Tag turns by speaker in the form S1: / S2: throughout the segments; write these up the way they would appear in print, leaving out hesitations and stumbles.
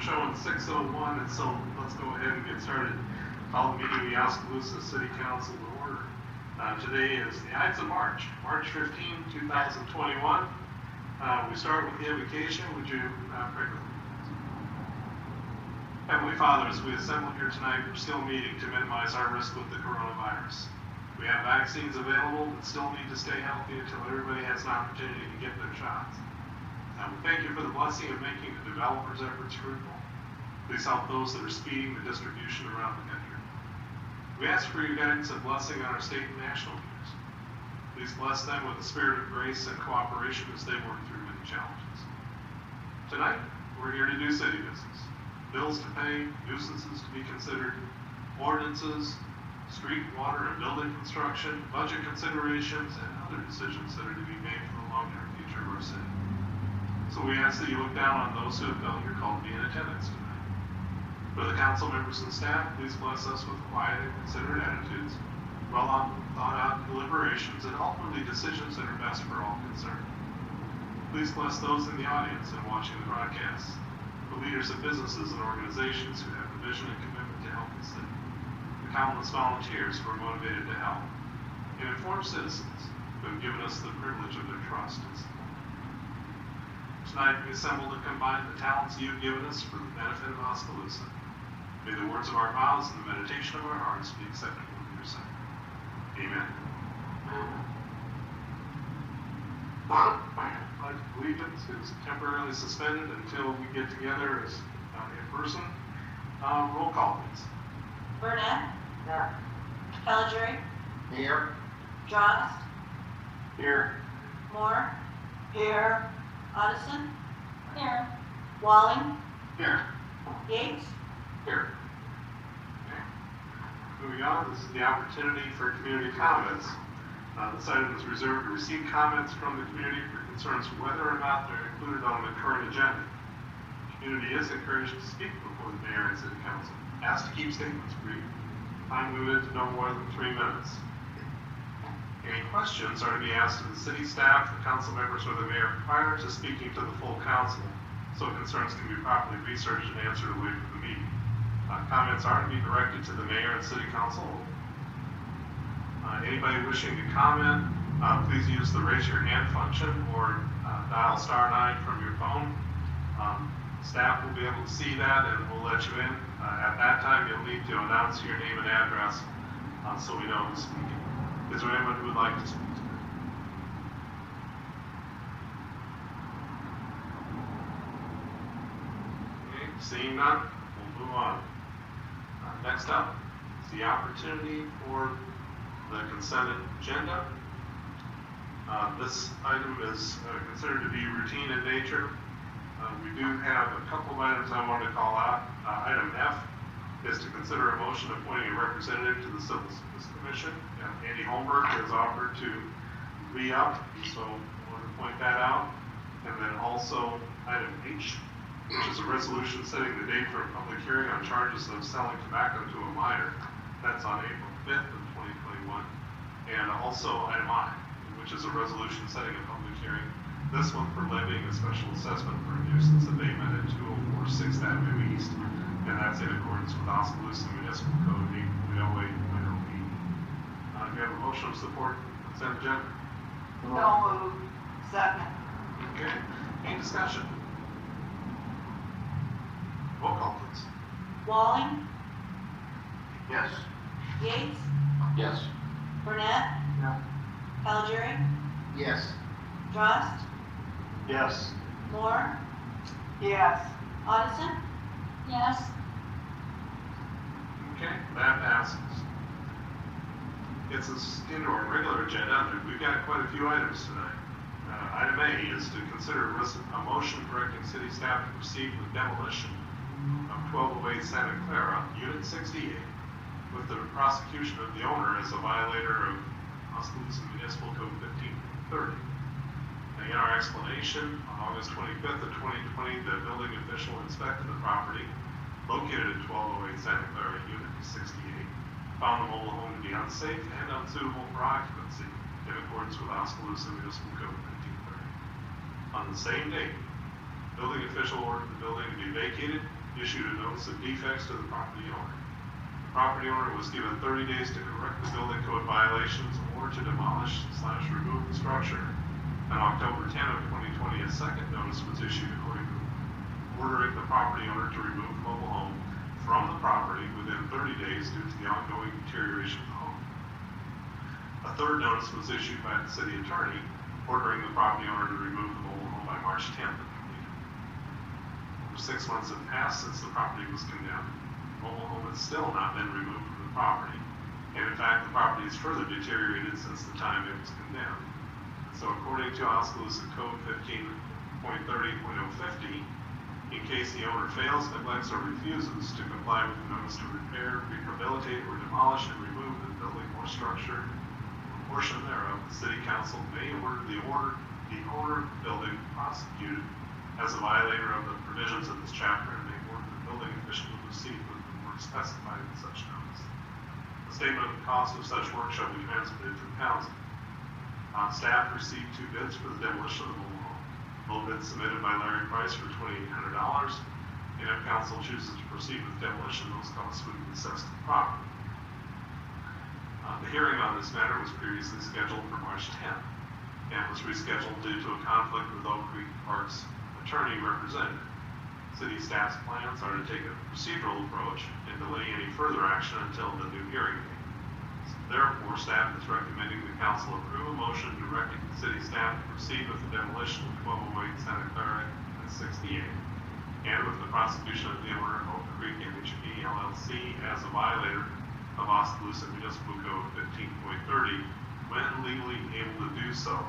S1: showing 6:01, and so let's go ahead and get started. Call the meeting of the Oskaloosa City Council to order. Today is the Ides of March, March 15, 2021. We start with the invocation. Would you pray with me? Heavenly Father, as we assemble here tonight, we're still meeting to minimize our risk with the coronavirus. We have vaccines available, but still need to stay healthy until everybody has an opportunity to get their shots. We thank you for the blessing of making the developers' efforts fruitful. Please help those that are speeding the distribution around the country. We ask for your guidance and blessing on our state and national leaders. Please bless them with a spirit of grace and cooperation as they work through many challenges. Tonight, we're here to do city business. Bills to pay, nuisances to be considered, ordinances, street, water, and building construction, budget considerations, and other decisions that are to be made for the long-term future of our city. So we ask that you look down on those who have felt you're called to be in attendance tonight. For the council members and staff, please bless us with quiet and considerate attitudes, well thought out deliberations, and ultimately decisions that are best for all concerned. Please bless those in the audience and watching the broadcast, the leaders of businesses and organizations who have the vision and commitment to help the city, the countless volunteers who are motivated to help, and informed citizens who have given us the privilege of their trust and support. Tonight we assemble to combine the talents you've given us for the benefit of Oskaloosa. May the words of our mouths and the meditation of our hearts be acceptable in your sight. Amen. Pledge of allegiance is temporarily suspended until we get together as in person. Roll call, please.
S2: Burnett. Here. Calgery.
S3: Here.
S2: Drost.
S1: Here.
S2: Moore. Here. Addison. Here. Walling.
S1: Here.
S2: Yates.
S1: Here. Okay. Moving on, this is the opportunity for community comments. This item is reserved to receive comments from the community for concerns whether or not they're included on the current agenda. The community is encouraged to speak before the mayor and city council. Asked to keep statements brief. Time limited to no more than 3 minutes. Any questions are to be asked of the city staff, the council members, or the mayor prior to speaking to the full council, so concerns can be properly researched and answered away from the meeting. Comments are to be directed to the mayor and city council. Anybody wishing to comment, please use the raise your hand function or dial *9 from your phone. Staff will be able to see that and we'll let you in. At that time, you'll need to announce your name and address so we know who's speaking. Is there anyone who would like to speak to that? Okay, seeing none, we'll move on. Next up is the opportunity for the consent agenda. This item is considered to be routine in nature. We do have a couple of items I want to call out. Item F is to consider a motion appointing a representative to the Civil Service Commission. Andy Holmberg has offered to re-up, so I want to point that out. And then also item H, which is a resolution setting the date for a public hearing on charges of selling tobacco to a minor. That's on April 5th of 2021. And also item I, which is a resolution setting a public hearing, this one for levying a special assessment for a nuisance abatement at 204 6th Avenue East. And that's in accordance with Oskaloosa Municipal Code 8.08.08. Do you have a motion of support consent agenda?
S2: No move. Second.
S1: Okay. Any discussion? Roll call, please.
S2: Walling.
S3: Yes.
S2: Yates.
S3: Yes.
S2: Burnett.
S3: No.
S2: Calgery.
S3: Yes.
S2: Drost.
S3: Yes.
S2: Moore.
S4: Yes.
S2: Addison. Yes.
S1: Okay, that passes. It's into our regular agenda. We've got quite a few items tonight. Item A is to consider a motion directing city staff to proceed with demolition of 1208 Santa Clara, Unit 68, with the prosecution of the owner as a violator of Oskaloosa Municipal Code 1530. In our explanation, on August 25th of 2020, the building official inspected the property located at 1208 Santa Clara, Unit 68, found the mobile home to be unsafe and unsuitable for occupancy in accordance with Oskaloosa Municipal Code 1530. On the same date, building official ordered the building to be vacated issued a notice of defects to the property owner. The property owner was given 30 days to correct the building code violations or to demolish/remove the structure. On October 10 of 2020, a second notice was issued ordering the property owner to remove the mobile home from the property within 30 days due to the ongoing deterioration of the home. A third notice was issued by the city attorney ordering the property owner to remove the mobile home by March 10th of 2020. 6 months have passed since the property was condemned. The mobile home has still not been removed from the property, and in fact the property has further deteriorated since the time it was condemned. So according to Oskaloosa Code 15.30.050, in case the owner fails, neglects, or refuses to comply with the notice to repair, rehabilitate, or demolish and remove the building or structure, or portion thereof, the city council may order the owner of the building prosecuted as a violator of the provisions of this chapter and may order the building official to proceed with the work specified in such notice. The statement of the cost of such work shall be transmitted to the council. Staff received 2 bids for the demolition of the mobile home. Both bids submitted by Larry Price for $2,800, and if council chooses to proceed with demolition, those costs would be assessed to the property. The hearing on this matter was previously scheduled for March 10th and was rescheduled due to a conflict with Oak Creek Park's attorney representative. City staff's plans are to take a procedural approach and delay any further action until the new hearing date. Therefore, staff is recommending the council approve a motion directing the city staff to proceed with the demolition of 1208 Santa Clara and 68, and with the prosecution of the owner of Oak Creek MHP LLC as a violator of Oskaloosa Municipal Code 15.30 when legally able to do so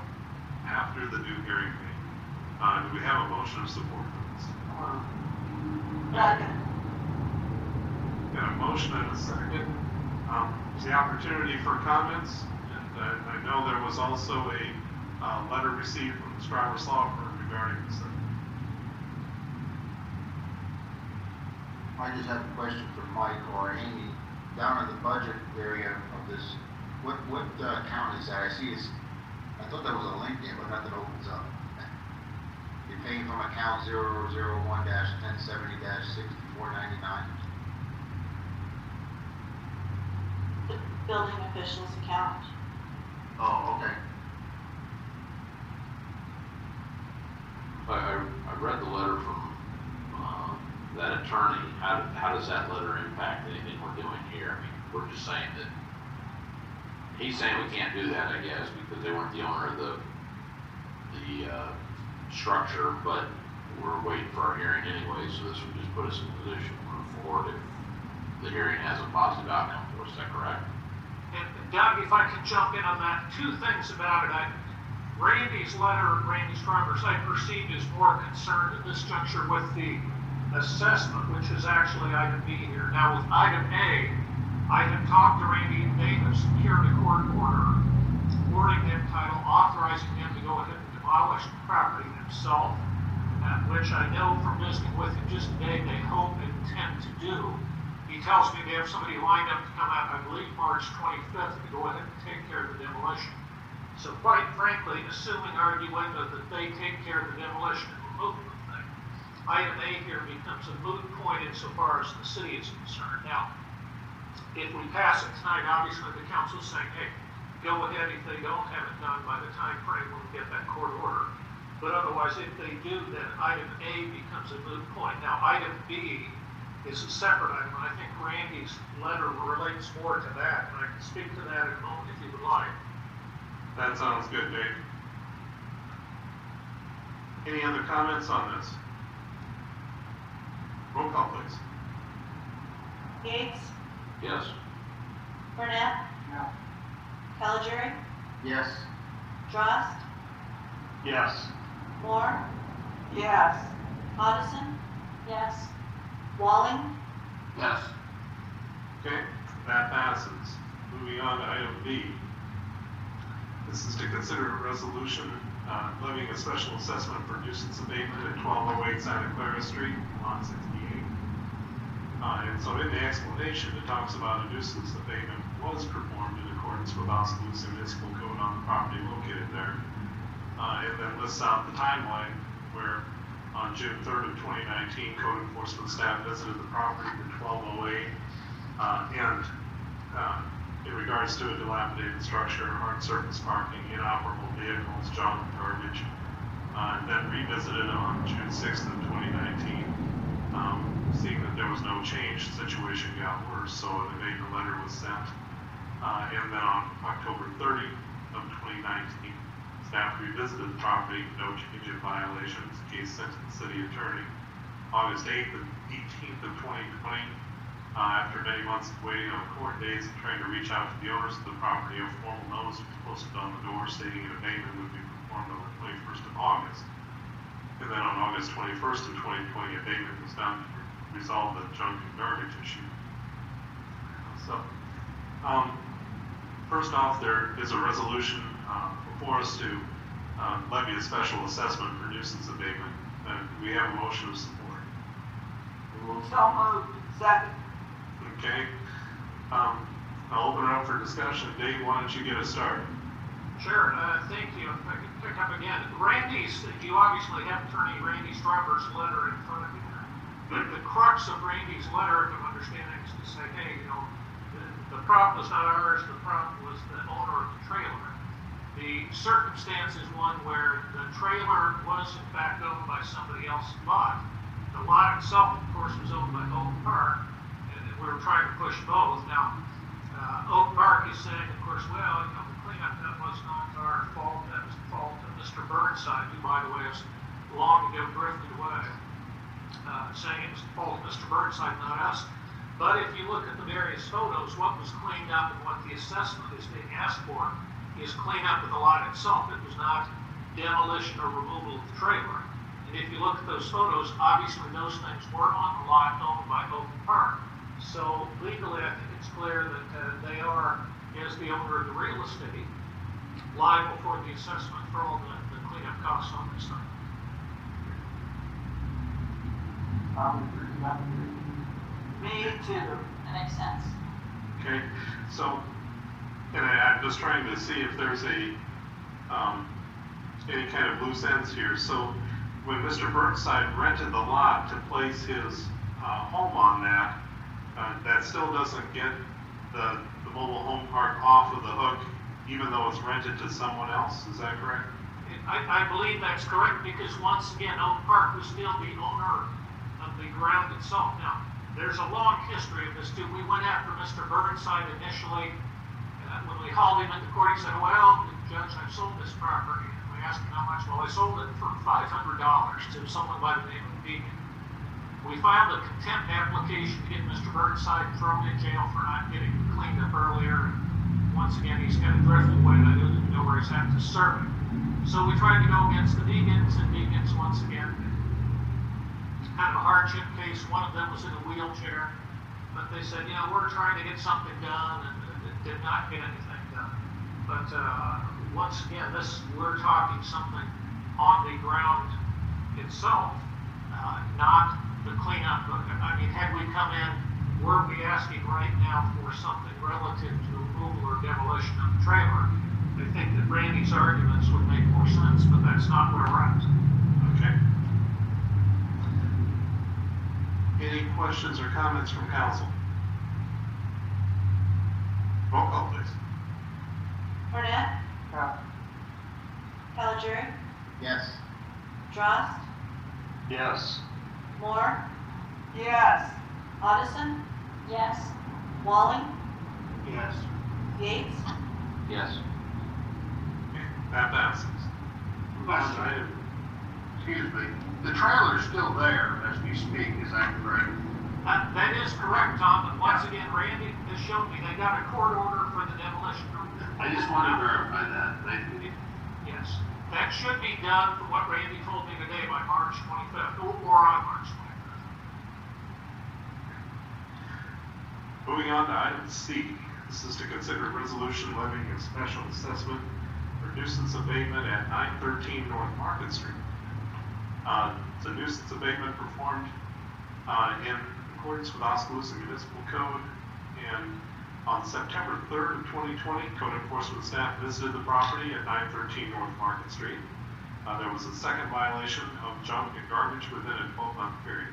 S1: after the new hearing date. Do we have a motion of support for this?
S2: Second.
S1: Got a motion and a second. The opportunity for comments, and I know there was also a letter received from the Scribers Law Firm regarding this.
S3: I just have a question for Mike or Amy. Down in the budget area of this, what account is that? I see it's, I thought there was a link there, but nothing opens up. You're paying from account 001-1070-6499.
S2: The building officials account.
S3: Oh, okay.
S4: I read the letter from that attorney. How does that letter impact anything we're doing here? I mean, we're just saying that he's saying we can't do that, I guess, because they weren't the owner of the structure, but we're waiting for our hearing anyway, so this would just put us in a position to move forward if the hearing has a positive outcome for us. Is that correct?
S5: And Doug, if I could jump in on that, 2 things about it. Randy's letter, Randy Scribers, I perceived is more concerned at this juncture with the assessment, which is actually item B here. Now with item A, I had talked to Randy and they have secured a court order, awarding him title, authorizing him to go ahead and demolish the property himself, which I know from visiting with him just today, they hope and intend to do. He tells me they have somebody lined up to come out, I believe, March 25th to go ahead and take care of the demolition. So quite frankly, assuming arguendo that they take care of the demolition and remove the thing, item A here becomes a moot point insofar as the city is concerned. Now, if we pass it tonight, obviously the council's saying, hey, go ahead. If they don't have it done by the time frame, we'll get that court order. But otherwise, if they do, then item A becomes a moot point. Now, item B is a separate item. I think Randy's letter relates more to that, and I can speak to that in a moment if you would like.
S1: That sounds good, Dave. Any other comments on this? Roll call, please.
S2: Gates,
S4: Yes.
S2: Burnett,
S3: No.
S2: Calgery,
S3: Yes.
S2: Drost,
S3: Yes.
S2: Moore,
S5: Yes.
S2: Addison, yes, Walling,
S4: Yes.
S1: Okay, that passes. Moving on to item B. This is to consider a resolution levying a special assessment for nuisance abatement at 1208 Santa Clara Street, lot 68. And so in the explanation, it talks about a nuisance abatement was performed in accordance with Oskaloosa Municipal Code on the property located there. And then lists out the timeline where On June 3rd of 2019, code enforcement staff visited the property at 1208. In regards to a dilapidated structure, hard surface parking, inoperable vehicles, junk, garbage, and then revisited on June 6th of 2019. Seeing that there was no change, the situation got worse, so an abatement letter was sent. And then on October 30th of 2019, staff revisited the property, no change in violations, case sent to the city attorney. August 8th and 18th of 2020, after many months of waiting on court dates and trying to reach out to the owners of the property, a formal notice was posted on the door stating an abatement would be performed on the 21st of August. And then on August 21st of 2020, abatement was done to resolve the junk and garbage issue. So, first off, there is a resolution before us to levy a special assessment for nuisance abatement. We have a motion of support.
S6: So moved. Second.
S1: Okay. I'll open it up for discussion. Dave, why don't you get us started?
S5: Sure, thank you. If I could pick up again. Randy's, you obviously have Attorney Randy Strawber's letter in front of you. But the crux of Randy's letter, if I'm understanding, is to say, hey, the problem was not ours, the problem was the owner of the trailer. The circumstance is one where the trailer was in fact owned by somebody else's lot. The lot itself, of course, was owned by Oak Park, and we were trying to push both. Now, Oak Park is saying, of course, well, the cleanup, that was not our fault, that was the fault of Mr. Burnside, who, by the way, has long ago drifted away, saying it was the fault of Mr. Burnside, not us. But if you look at the various photos, what was cleaned up and what the assessment is being asked for is cleanup of the lot itself. It was not demolition or removal of the trailer. And if you look at those photos, obviously those things were on the lot owned by Oak Park. So legally, I think it's clear that they are, as the owner of the real estate, liable for the assessment for all the cleanup costs on this thing.
S6: Me too.
S2: That makes sense.
S1: Okay, so, and I'm just trying to see if there's any kind of loose ends here. So, when Mr. Burnside rented the lot to place his home on that, that still doesn't get the mobile home park off of the hook, even though it's rented to someone else. Is that correct?
S5: I believe that's correct, because once again, Oak Park was still the owner of the ground itself. Now, there's a long history of this too. We went after Mr. Burnside initially. When we hauled him into court, he said, well, Judge, I've sold this property. And we asked him how much. Well, I sold it for $500 to someone by the name of Deacon. We filed a contempt application to get Mr. Burnside thrown in jail for not getting cleaned up earlier. And once again, he's kind of drifted away, and I don't even know where he's at to serve it. So we tried to go against the Deacons, and Deacons, once again, kind of a hardship case. One of them was in a wheelchair, but they said, we're trying to get something done, and it did not get anything done. But once again, we're talking something on the ground itself, not the cleanup. I mean, had we come in, were we asking right now for something relative to removal or demolition of the trailer? I think that Randy's arguments would make more sense, but that's not where we're at.
S1: Okay. Any questions or comments from council? Roll call, please.
S2: Burnett,
S6: Yeah.
S2: Caligiuri,
S3: Yes.
S2: Drost,
S4: Yes.
S2: Moore,
S6: Yes.
S2: Addison. Yes. Walling,
S5: Yes.
S2: Yates,
S4: Yes.
S1: Okay, that passes.
S7: Question.
S1: Item.
S7: Excuse me, the trailer's still there as we speak, is that correct?
S5: That is correct, Tom, but once again, Randy has shown me they got a court order for the demolition.
S7: I just want to verify that, thank you.
S5: Yes, that should be done, from what Randy told me today, by March 25th, or on March 25th.
S1: Moving on to item C. This is to consider resolution levying a special assessment for nuisance abatement at 913 North Market Street. It's a nuisance abatement performed in accordance with Oskaloosa Municipal Code, and on September 3rd of 2020, code enforcement staff visited the property at 913 North Market Street. There was a second violation of junk and garbage within a 12-month period.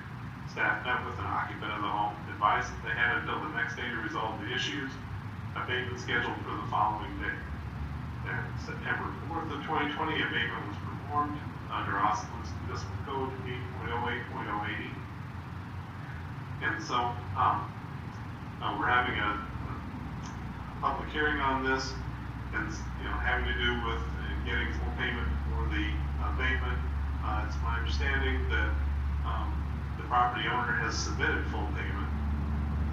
S1: Staff met with an occupant of the home, advised that they had until the next day to resolve the issues. Abatement scheduled for the following day. Then September 4th of 2020, abatement was performed under Oskaloosa Municipal Code 8.08.080. And so, we're having a public hearing on this, and, having to do with getting full payment for the abatement. It's my understanding that, the property owner has submitted full payment.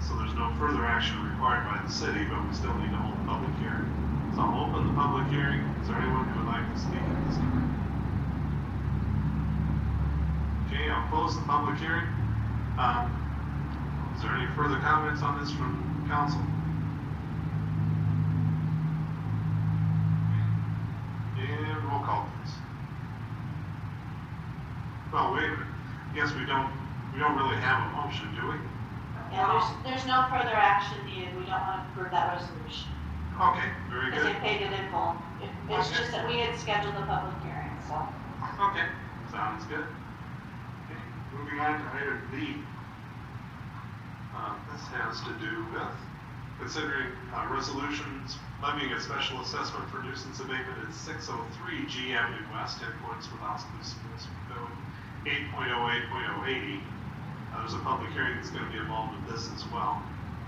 S1: So there's no further action required by the city, but we still need to hold a public hearing. So I'll open the public hearing. Is there anyone who would like to speak at this time? Okay, I'll close the public hearing. Is there any further comments on this from council? And roll call, please. Well, wait a minute. Yes, we don't really have a motion, do we?
S2: Yeah, there's no further action needed. We don't want to approve that resolution.
S1: Okay, very
S2: Because
S1: good.
S2: they paid it in full. It's
S1: Okay.
S2: just that we had scheduled the public hearing, so.
S1: Okay, sounds good. Okay, moving on to item B. This has to do with considering resolutions levying a special assessment for nuisance abatement at 603 G Avenue West in accordance with Oskaloosa Municipal Code 8.08.080. There's a public hearing that's going to be involved with this as well.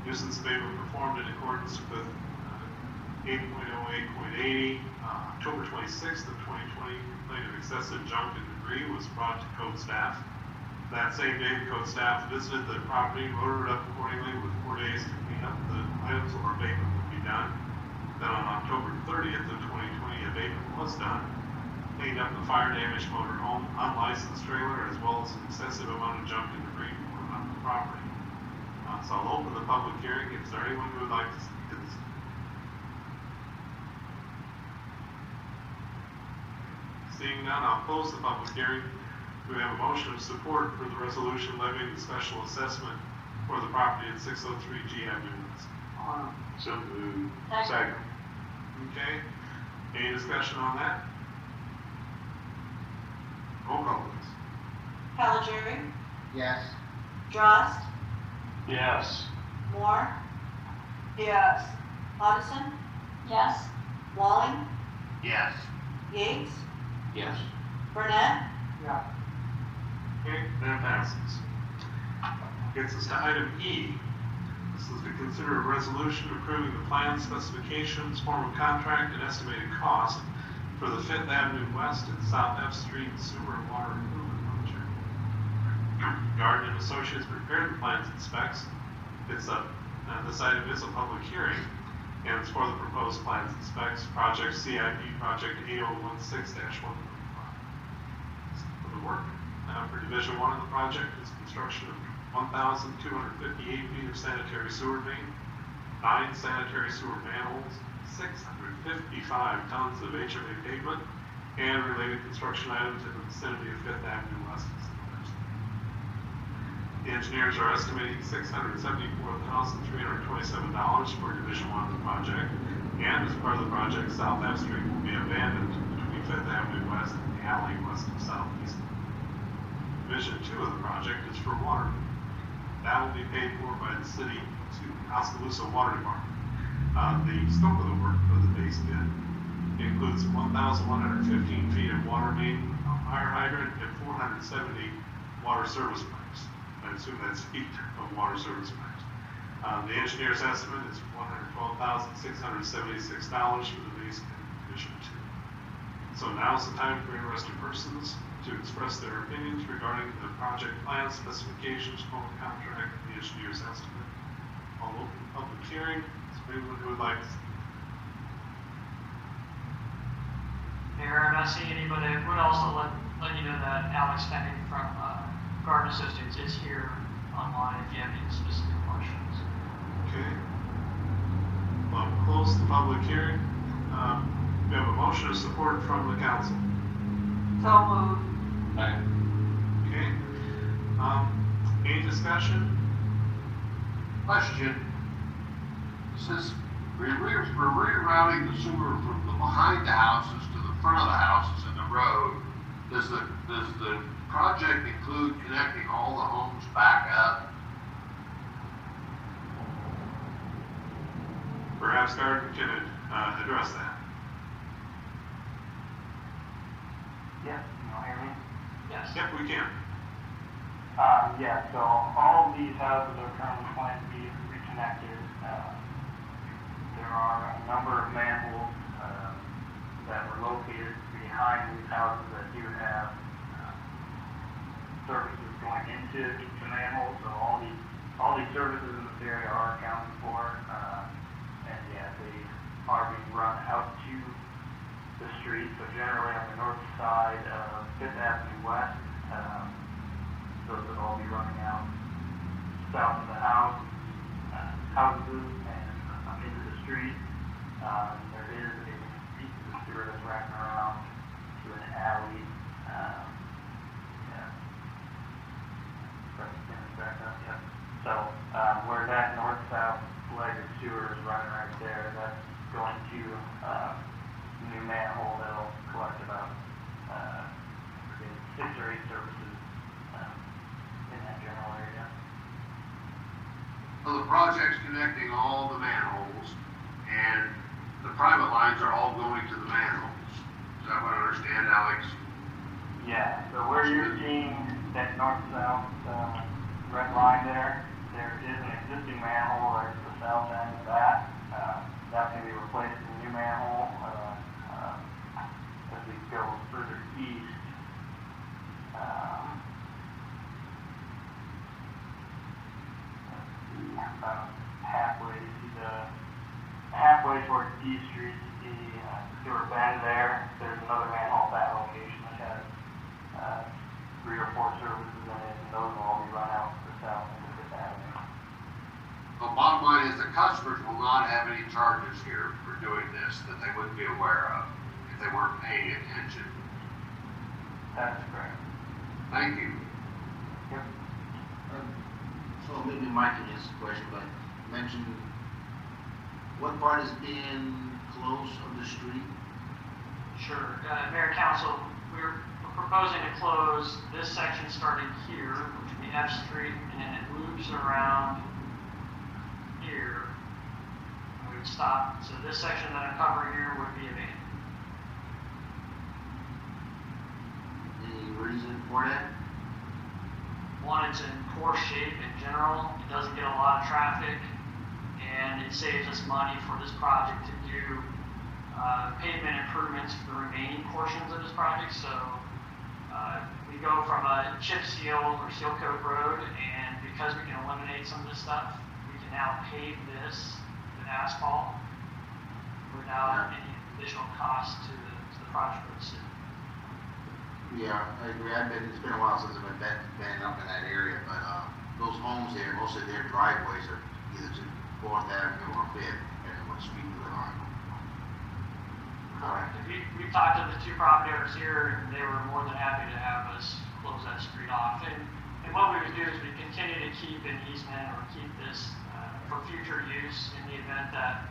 S1: Nuisance abatement performed in accordance with 8.08.80. October 26th of 2020, complaint of excessive junk and debris was brought to code staff. That same day, the code staff visited the property, wrote it up accordingly with 4 days to clean up the items or abatement would be done. Then on October 30th of 2020, abatement was done. Cleaned up the fire damaged motor home, unlicensed trailer, as well as an excessive amount of junk and debris on the property. So I'll open the public hearing. Is there anyone who would like to speak to this? Seeing none, I'll close the public hearing. Do we have a motion of support for the resolution levying the special assessment for the property at 603 G Avenue West?
S7: So moved.
S2: Second.
S1: Okay, any discussion on that? Roll call, please.
S2: Caligiuri,
S3: Yes.
S2: Drost,
S7: Yes.
S2: Moore,
S6: Yes.
S2: Addison. Yes. Walling,
S7: Yes.
S2: Yates,
S4: Yes.
S2: Burnett,
S6: Yeah.
S1: Okay, that passes. Gets us to item E. This is to consider a resolution approving the plan specifications, form of contract, and estimated cost for the 5th Avenue West and South F Street Sewer and Water Improvement Project. Garden and Associates prepared the plans and specs. This item is a public hearing, and it's for the proposed plans and specs, project CIP project 8016-1. For the work, for Division 1 of the project is construction of 1,258 feet of sanitary sewer main, 9 sanitary sewer manholes, 655 tons of HMA pavement, and related construction items in the vicinity of 5th Avenue West and South F Street. The engineers are estimating $674,327 for Division 1 of the project, and as part of the project, South F Street will be abandoned between 5th Avenue West and the alley west of Southeast. Division 2 of the project is for water. That will be paid for by the city to Oskaloosa Water Department. The scope of the work for the base bid includes 1,115 feet of water main, fire hydrant, and 470 water service pipes. I assume that's feet of water service pipes. The engineer's estimate is $112,676 for the base bid in Division 2. So now's the time for interested persons to express their opinions regarding the project plan, specifications, form of contract, and the engineer's estimate. I'll open the public hearing. Is there anyone who would like to speak?
S8: Mayor, I'm not seeing anybody. I would also let you know that Alex Fennick from Garden Associates is here online if you have any specific questions.
S1: Okay. Well, I'll close the public hearing. We have a motion of support from the council.
S6: So moved.
S1: Okay. Any discussion?
S7: Question. Says we're rerouting the sewer from the behind the houses to the front of the houses in the road. Does the project include connecting all the homes back up?
S1: Perhaps Gardner can address that.
S9: Yeah, you all hear me?
S8: Yes.
S1: Yep, we can.
S9: Yeah, so all of these houses are currently planned to be reconnected. There are a number of manholes, that were located behind these houses that do have, services going into the manholes, so all these services in this area are accounted for, and yeah, they are being run out to the street, so generally on the north side of Fifth Avenue West, those would all be running out south of the houses and into the street. There is a piece of the sewer that's wrapping around to an alley. Yeah. Sorry, spinning back up, yeah. So, where that north-south leg of sewer is running right there, that's going to, new manhole that'll collect about, 6 or 8 services, in that general area.
S7: So the project's connecting all the manholes, and the private lines are all going to the manholes. Is that what I understand, Alex?
S9: Yeah, so where you're seeing that north-south, red line there, there is an existing manhole right to the south end of that. That's gonna be replaced with a new manhole, as we go further east. About halfway towards D Street, the sewer bend there, there's another manhole at that location that has 3 or 4 services in it, and those will all be run out to the south into Fifth Avenue.
S7: The bottom line is the customers will not have any charges here for doing this that they wouldn't be aware of if they weren't paying attention.
S9: That's correct.
S7: Thank you.
S9: Yep.
S3: So maybe Mike can answer the question, but mention what part is being closed of the street?
S8: Sure. Mayor Council, we're proposing to close this section starting here, which would be F Street, and it loops around here. And we would stop. So this section that I'm covering here would be abandoned.
S3: Any reason for that?
S8: One, it's in poor shape in general. It doesn't get a lot of traffic, and it saves us money for this project to do pavement improvements for the remaining portions of this project. So we go from a chip seal or seal coat road, and because we can eliminate some of this stuff, we can now pave this with asphalt without any additional cost to the project or the city.
S3: Yeah, I agree. It's been a while since I've been up in that area, but those homes there, most of their driveways are either to 4th Avenue or 5th, depending on what street you live on.
S8: Correct. We've talked to the 2 property owners here, and they were more than happy to have us close that street off. And what we would do is we continue to keep an easement or keep this for future use in the event that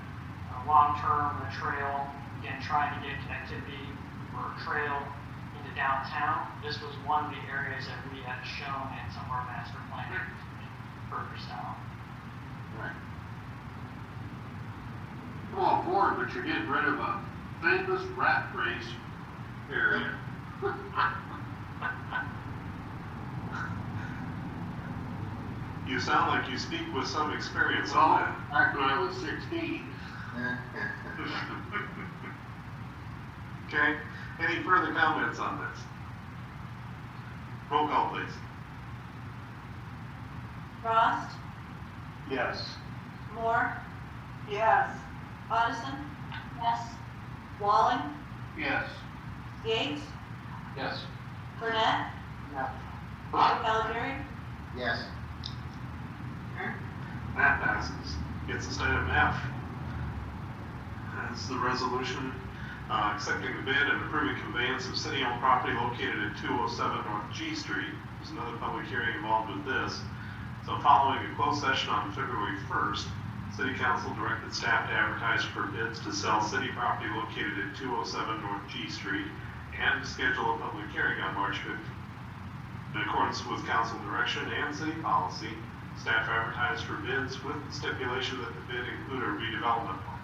S8: long-term the trail, again, trying to get connectivity for a trail into downtown. This was one of the areas that we had shown in some of our master plans further south.
S3: Right.
S7: I'm all for it, but you're getting rid of a famous rat race area.
S1: You sound like you speak with some experience
S7: Well,
S1: on that.
S7: back when I was 16.
S1: Okay, any further comments on this? Roll call, please.
S2: Frost,
S7: Yes.
S2: Moore,
S6: Yes.
S2: Addison? Yes. Walling,
S7: Yes.
S2: Yates,
S4: Yes.
S2: Burnett,
S6: No.
S2: Calgary,
S3: Yes.
S1: That passes. Gets us item F. That's the resolution accepting the bid and approving conveyance of city-owned property located at 207 North G Street. There's another public hearing involved with this. So following a closed session on February 1st, City Council directed staff to advertise for bids to sell city property located at 207 North G Street and to schedule a public hearing on March 15th. In accordance with council direction and city policy, staff advertised for bids with the stipulation that the bid include a redevelopment plan.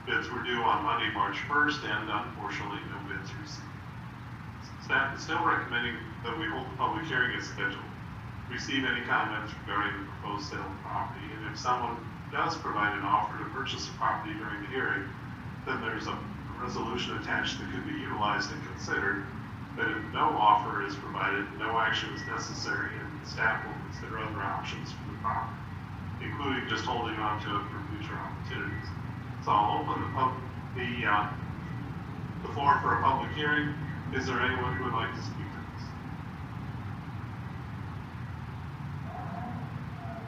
S1: Bids were due on Monday, March 1st, and unfortunately, no bids received. Staff is still recommending that we hold the public hearing as scheduled. Receive any comments regarding the proposed sale of the property, and if someone does provide an offer to purchase the property during the hearing, then there's a resolution attached that could be utilized and considered. But if no offer is provided, no action is necessary, and staff will consider other options for the property, including just holding on to it for future opportunities. So I'll open the floor for a public hearing. Is there anyone who would like to speak to this?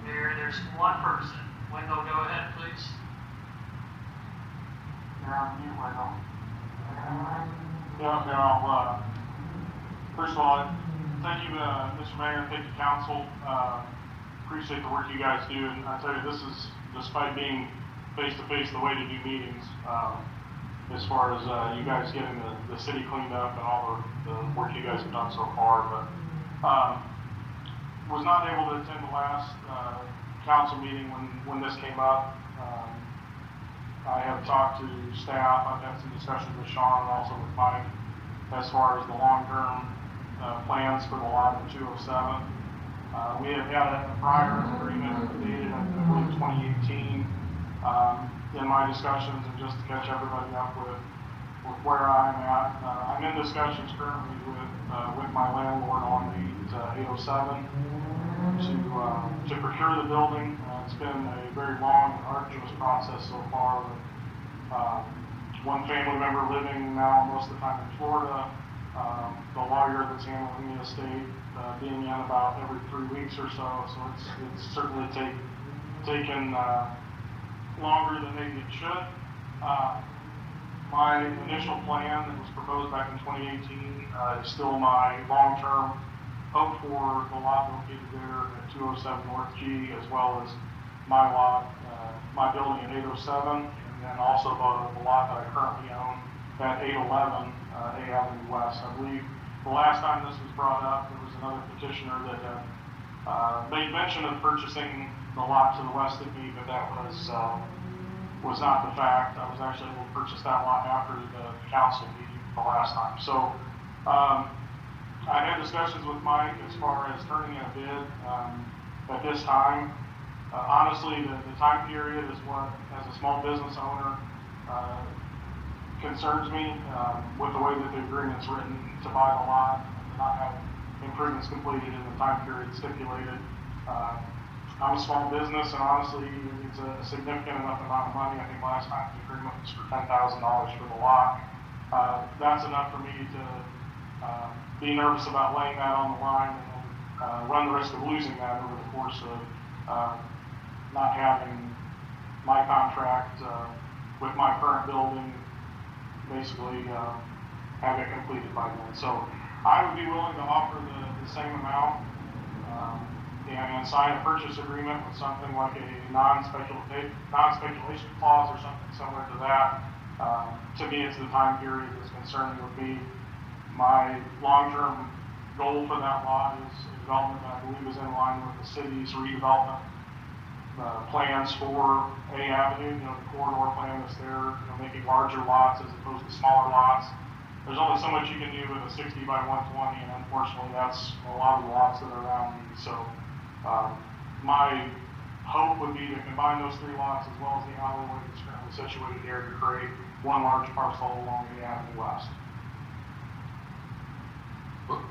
S8: There's one person. Wendell, go ahead, please.
S10: You're on mute, Wendell. Yeah, first of all, thank you, Mr. Mayor, thank you, council. Appreciate the work you guys do, and I tell you, this is, despite being face-to-face, the way to do meetings, as far as you guys getting the city cleaned up and all the work you guys have done so far. But was not able to attend the last council meeting when this came up. I have talked to staff, I've had some discussions with Sean and also with Mike as far as the long-term plans for the lot of 207. We have had a prior agreement dated, I believe, 2018. In my discussions, and just to catch everybody up with where I'm at, I'm in discussions currently with my landlord on the 807 to procure the building. It's been a very long and arduous process so far with one family member living now most of the time in Florida, the lawyer that's handling the estate being in about every 3 weeks or so. So it's certainly taken longer than maybe it should. My initial plan that was proposed back in 2018 is still my long-term hope for the lot located there at 207 North G, as well as my lot, my building at 807, and then also the lot that I currently own at 811 A Avenue West. I believe the last time this was brought up, there was another petitioner that had made mention of purchasing the lot to the west of me, but that was not the fact. I was actually able to purchase that lot after the council meeting the last time. So I had discussions with Mike as far as turning in a bid at this time. Honestly, the time period is what, as a small business owner, concerns me with the way that the agreement's written to buy the lot and to not have improvements completed in the time period stipulated. I'm a small business, and honestly, it's a significant enough amount of money. I think last time the agreement was for $10,000 for the lot. That's enough for me to be nervous about laying that on the line and run the risk of losing that over the course of not having my contract with my current building basically have it completed by then. So I would be willing to offer the same amount and sign a purchase agreement with something like a non-speculation clause or something similar to that. To me, it's the time period that's concerning with me. My long-term goal for that lot is a development that I believe is in line with the city's redevelopment plans for A Avenue, the corridor plan that's there, making larger lots as opposed to smaller lots. There's only so much you can do with a 60 by 120, and unfortunately that's a lot of the lots that are around me. So my hope would be to combine those 3 lots as well as the alleyway that's currently situated there to create one large parcel along the Avenue West.
S4: What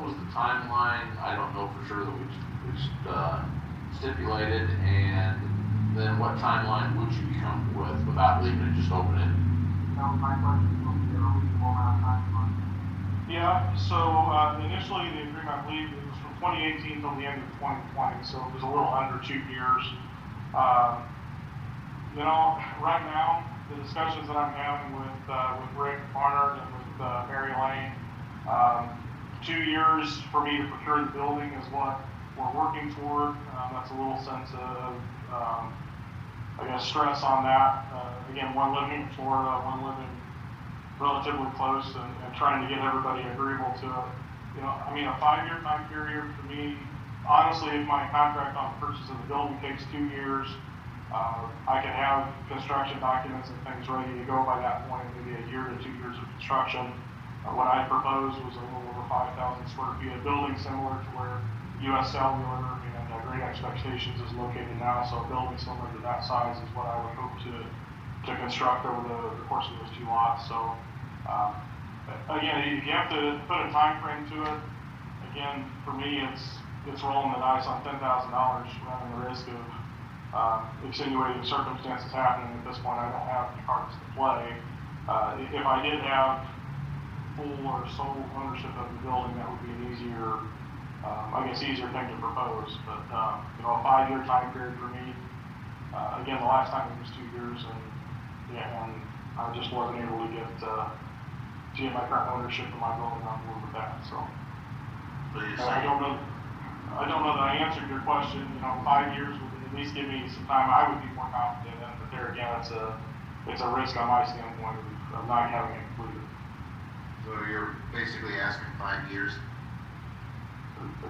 S4: was the timeline? I don't know for sure that we stipulated, and then what timeline would you be comfortable with without leaving it just open it?
S10: That was my question. A reasonable amount of time. Yeah, so initially the agreement, I believe, it was from 2018 till the end of 2020, so it was a little under 2 years. Right now, the discussions that I'm having with Rick Barnard and with Mary Lane, 2 years for me to procure the building is what we're working toward. That's a little sense of, stress on that. Again, one living in Florida, one living relatively close and trying to get everybody agreeable to it. You know, I mean, a 5-year time period for me, honestly, if my contract on the purchase of the building takes 2 years, I can have construction documents and things ready to go by that point, maybe a year to 2 years of construction. What I proposed was a little over 5,000 square feet of building similar to where US Cellular and Great Expectations is located now, so a building similar to that size is what I would hope to construct over the course of those 2 lots. So, again, if you have to put a time frame to it, again, for me, it's rolling the dice on $10,000, running the risk of extenuating circumstances happening. At this point, I don't have the cards to play. If I did have full or sole ownership of the building, that would be an easier thing to propose. But, you know, a 5-year time period for me, again, the last time it was 2 years, and I just wasn't able to get my current ownership of my building on board with that, so. I don't know that I answered your question. You know, 5 years would at least give me some time I would be more confident in, but there again, it's a risk on my standpoint of not having it completed.
S3: So you're basically asking 5 years?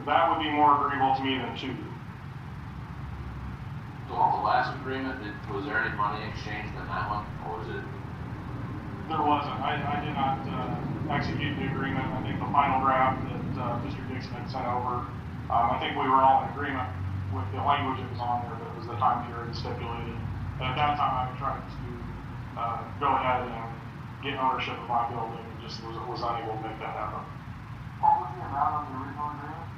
S10: That would be more agreeable to me than 2.
S4: So on the last agreement, was there any money exchanged in that one, or was it?
S10: There wasn't. I did not execute the agreement. I think the final draft that Mr. Dixon had sent over, I think we were all in agreement with the language that was on there, that was the time period stipulated. And at that time, I tried to go ahead and get ownership of my building, and just was unable to make that happen.
S6: What was the amount on the original agreement?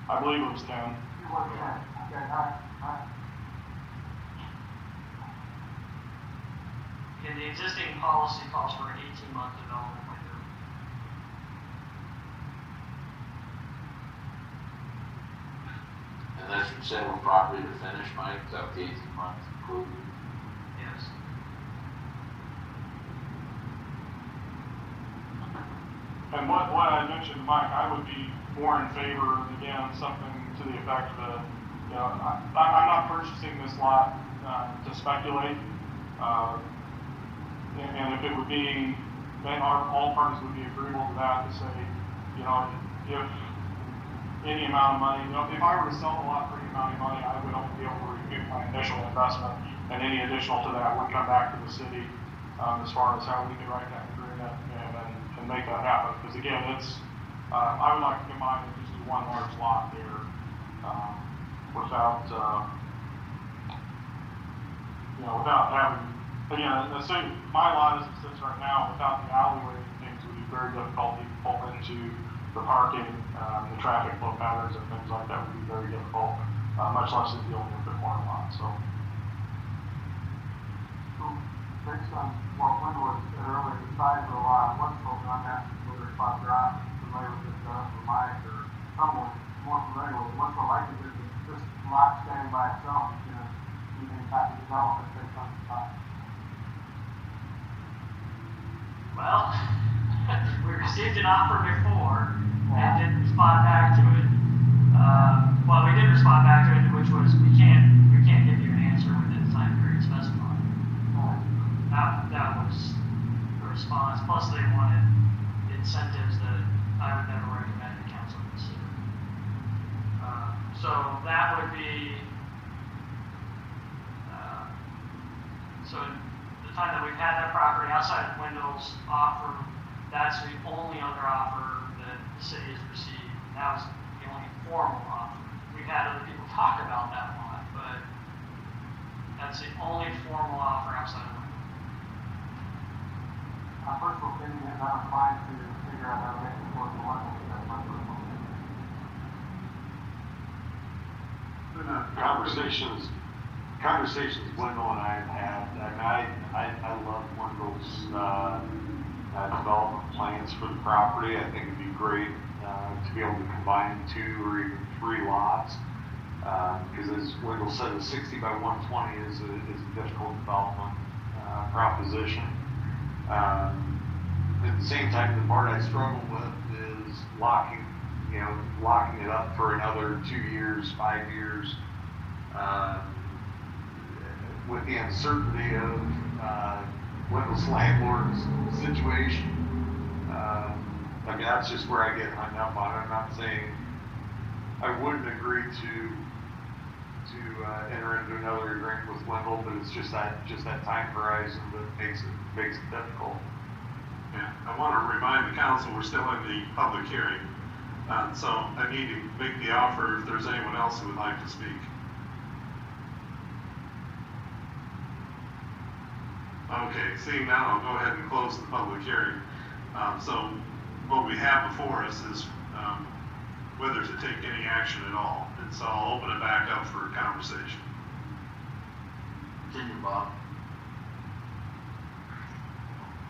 S10: I believe it was 10.
S6: It was 10. Okay, all right.
S8: And the existing policy calls for an 18-month development window.
S4: And that's from sale of property to finish, Mike, is that what the 18 months included?
S8: Yes.
S10: And what I mentioned to Mike, I would be more in favor of, again, something to the effect of, you know, I'm not purchasing this lot to speculate. And if it would be, then all parties would be agreeable to that, to say, you know, if any amount of money, you know, if I were to sell the lot for any amount of money, I would only be able to recoup my initial investment, and any additional to that would come back to the city, as far as how we could write that agreement and make that happen. Because again, I would like to combine and just do one large lot there, without having, again, assuming my lot as it sits right now, without the alleyway and things, would be very difficult to pull into the parking, the traffic flow patterns and things like that would be very difficult, much less if dealing with the corner lot, so.
S6: So, based on what Wendell had said earlier, the size of the lot, what's going on that, whether it's Bob Grant, familiar with this stuff, or Mike, or someone more familiar with it, what's the likelihood that this lot standing by itself is gonna need any type of development based on the size?
S8: Well, we received an offer before and didn't respond back to it. Well, we did respond back to it, which was we can't give you an answer within the time period specified. That was the response. Plus, they wanted incentives that I would never recommend the council consider. So that would be. So the time that we've had that property outside of Wendell's offer, that's the only other offer that the city has received. That was the only formal offer. We've had other people talk about that lot, but that's the only formal offer outside of Wendell.
S6: My personal opinion is I'm inclined to figure out how to make it work for Wendell. That's my personal opinion.
S11: Conversations Wendell and I have had, I love Wendell's development plans for the property. I think it'd be great to be able to combine 2 or even 3 lots. Because as Wendell said, a 60 by 120 is a difficult development proposition. At the same time, the part I struggle with is locking it up for another 2 years, 5 years. With the uncertainty of Wendell's landlord's situation. I mean, that's just where I get hung up on it. I'm not saying I wouldn't agree to enter into another agreement with Wendell, but it's just that time horizon that makes it difficult.
S1: Yeah, I want to remind the council we're still in the public hearing, so I need to make the offer if there's anyone else who would like to speak. Okay, seeing now, I'll go ahead and close the public hearing. So what we have before us is whether to take any action at all, and so I'll open it back up for conversation.
S3: Continue, Bob.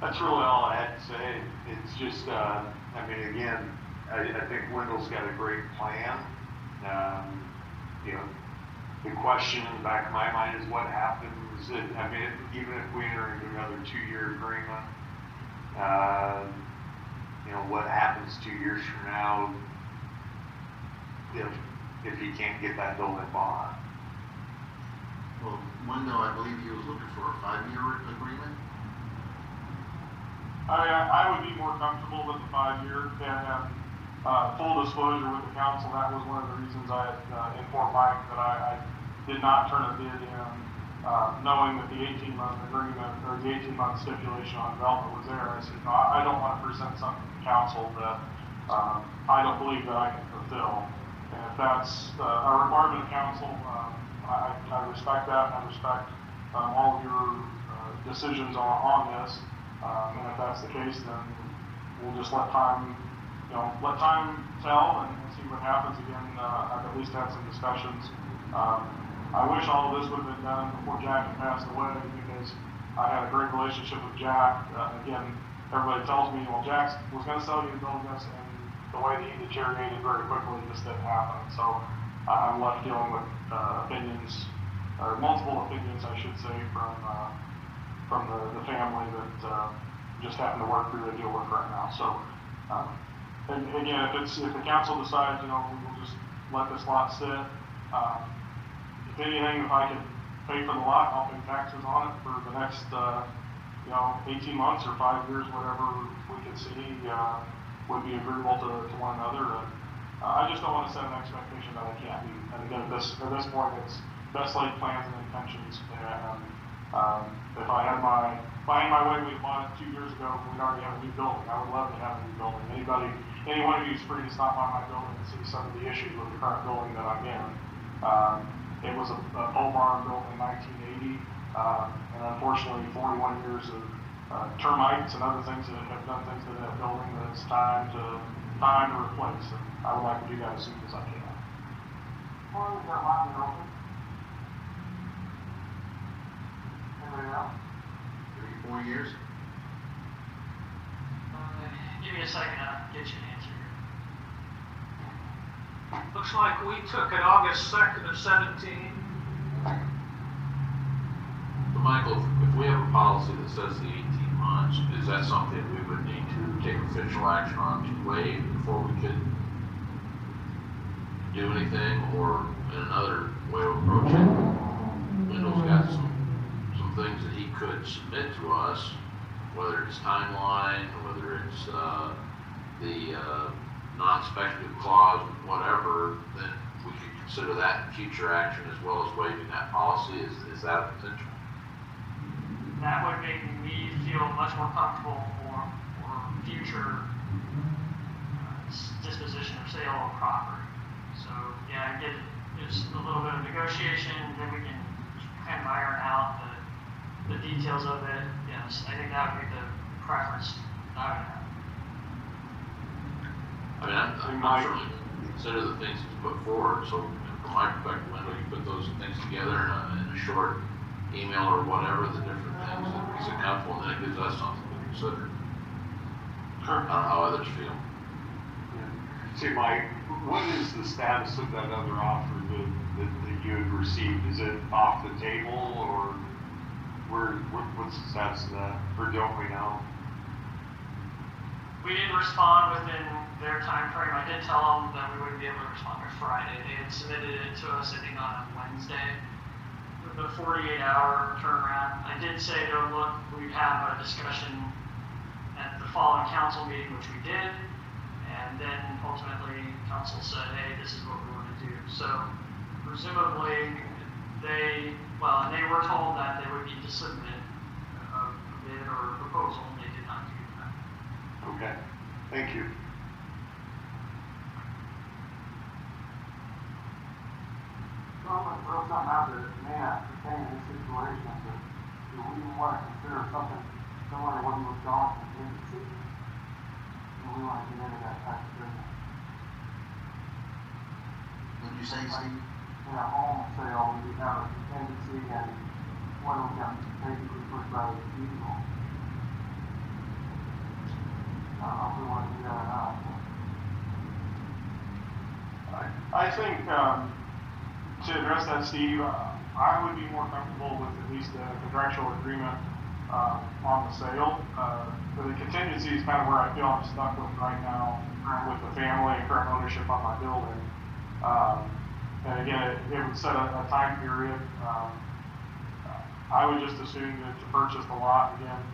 S11: That's really all I had to say. It's just, I mean, again, I think Wendell's got a great plan. You know, the question in the back of my mind is what happens. I mean, even if we enter into another 2-year agreement, you know, what happens 2 years from now if he can't get that building bought?
S3: Well, Wendell, I believe he was looking for a 5-year agreement.
S10: I would be more comfortable with the 5-year, and full disclosure with the council, that was one of the reasons I had informed Mike that I did not turn a bid in, knowing that the 18-month agreement, or the 18-month stipulation on development was there. I said, no, I don't want to present something to the council that I don't believe that I can fulfill. And if that's a requirement of council, I respect that, and I respect all of your decisions on this. And if that's the case, then we'll just let time tell and see what happens. Again, I've at least had some discussions. I wish all of this would have been done before Jack had passed away, because I had a great relationship with Jack. Again, everybody tells me, well, Jack was going to sell you the building, and the way that he deteriorated very quickly just didn't happen. So I'm left dealing with opinions, or multiple opinions, I should say, from the family that just happen to work through the deal with right now. So and again, if the council decides, you know, we'll just let this lot sit. If anything, if I can pay for the lot, I'll pay taxes on it for the next, 18 months or 5 years, whatever we can see would be agreeable to one another. And I just don't want to set an expectation that I can't meet. And again, at this point, it's best laid plans and intentions. And if I had my way, we bought it 2 years ago, we'd already have a new building. I would love to have a new building. Any one of you is free to stop by my building and see some of the issues with the current building that I'm in. It was a pole barn built in 1980, and unfortunately 41 years of termites and other things that have done things to that building that it's time to replace. And I would like to do that as soon as I can.
S6: Or is that lot been open? Anybody else?
S3: 3-4 years?
S8: Give me a second, I'll get you an answer here.
S5: Looks like we took it August 2nd of 17.
S4: So Michael, if we have a policy that says the 18 months, is that something we would need to take official action on to waive before we could do anything? Or in another way of approaching, Wendell's got some things that he could submit to us, whether it's timeline, whether it's the non-speculative clause, whatever, then we could consider that in future action as well as waiving that policy. Is that a potential?
S8: That would make me feel much more comfortable for future disposition or sale of property. So yeah, get just a little bit of negotiation, then we can kind of iron out the details of it. Yes, I think that would be the preference I would have.
S4: I mean, I'm certainly consider the things he's put forward. So from my perspective, Wendell, you put those things together in a short email or whatever, the different things that he's accountable, and then it gives us something to consider.
S10: Sure.
S4: I don't know how others feel.
S11: See, Mike, what is the status of that other offer that you had received? Is it off the table, or what's the status of that? Or don't we know?
S8: We didn't respond within their time frame. I did tell them that we wouldn't be able to respond by Friday. They had submitted it to us, I think, on a Wednesday. the 48-hour turnaround. I did say, though, look, we'd have a discussion at the following council meeting, which we did, and then ultimately council said, hey, this is what we want to do. So presumably they were told that they would need to submit a bid or a proposal, and they did not do that.
S11: Okay, thank you.
S6: Well, I'm gonna throw something out there that may not pertain to this situation, but do we want to consider something similar to what he was calling contingency? Do we want to get into that type of business?
S3: What'd you say, Steve?
S6: In a home sale, we have a contingency and one of them basically pushed by the diesel. I don't know if we want to do that or not.
S10: I think, to address that, Steve, I would be more comfortable with at least a contractual agreement on the sale. The contingency is kind of where I feel I'm stuck with right now with the family and current ownership on my building. And again, it would set a time period. I would just assume that to purchase the lot, again,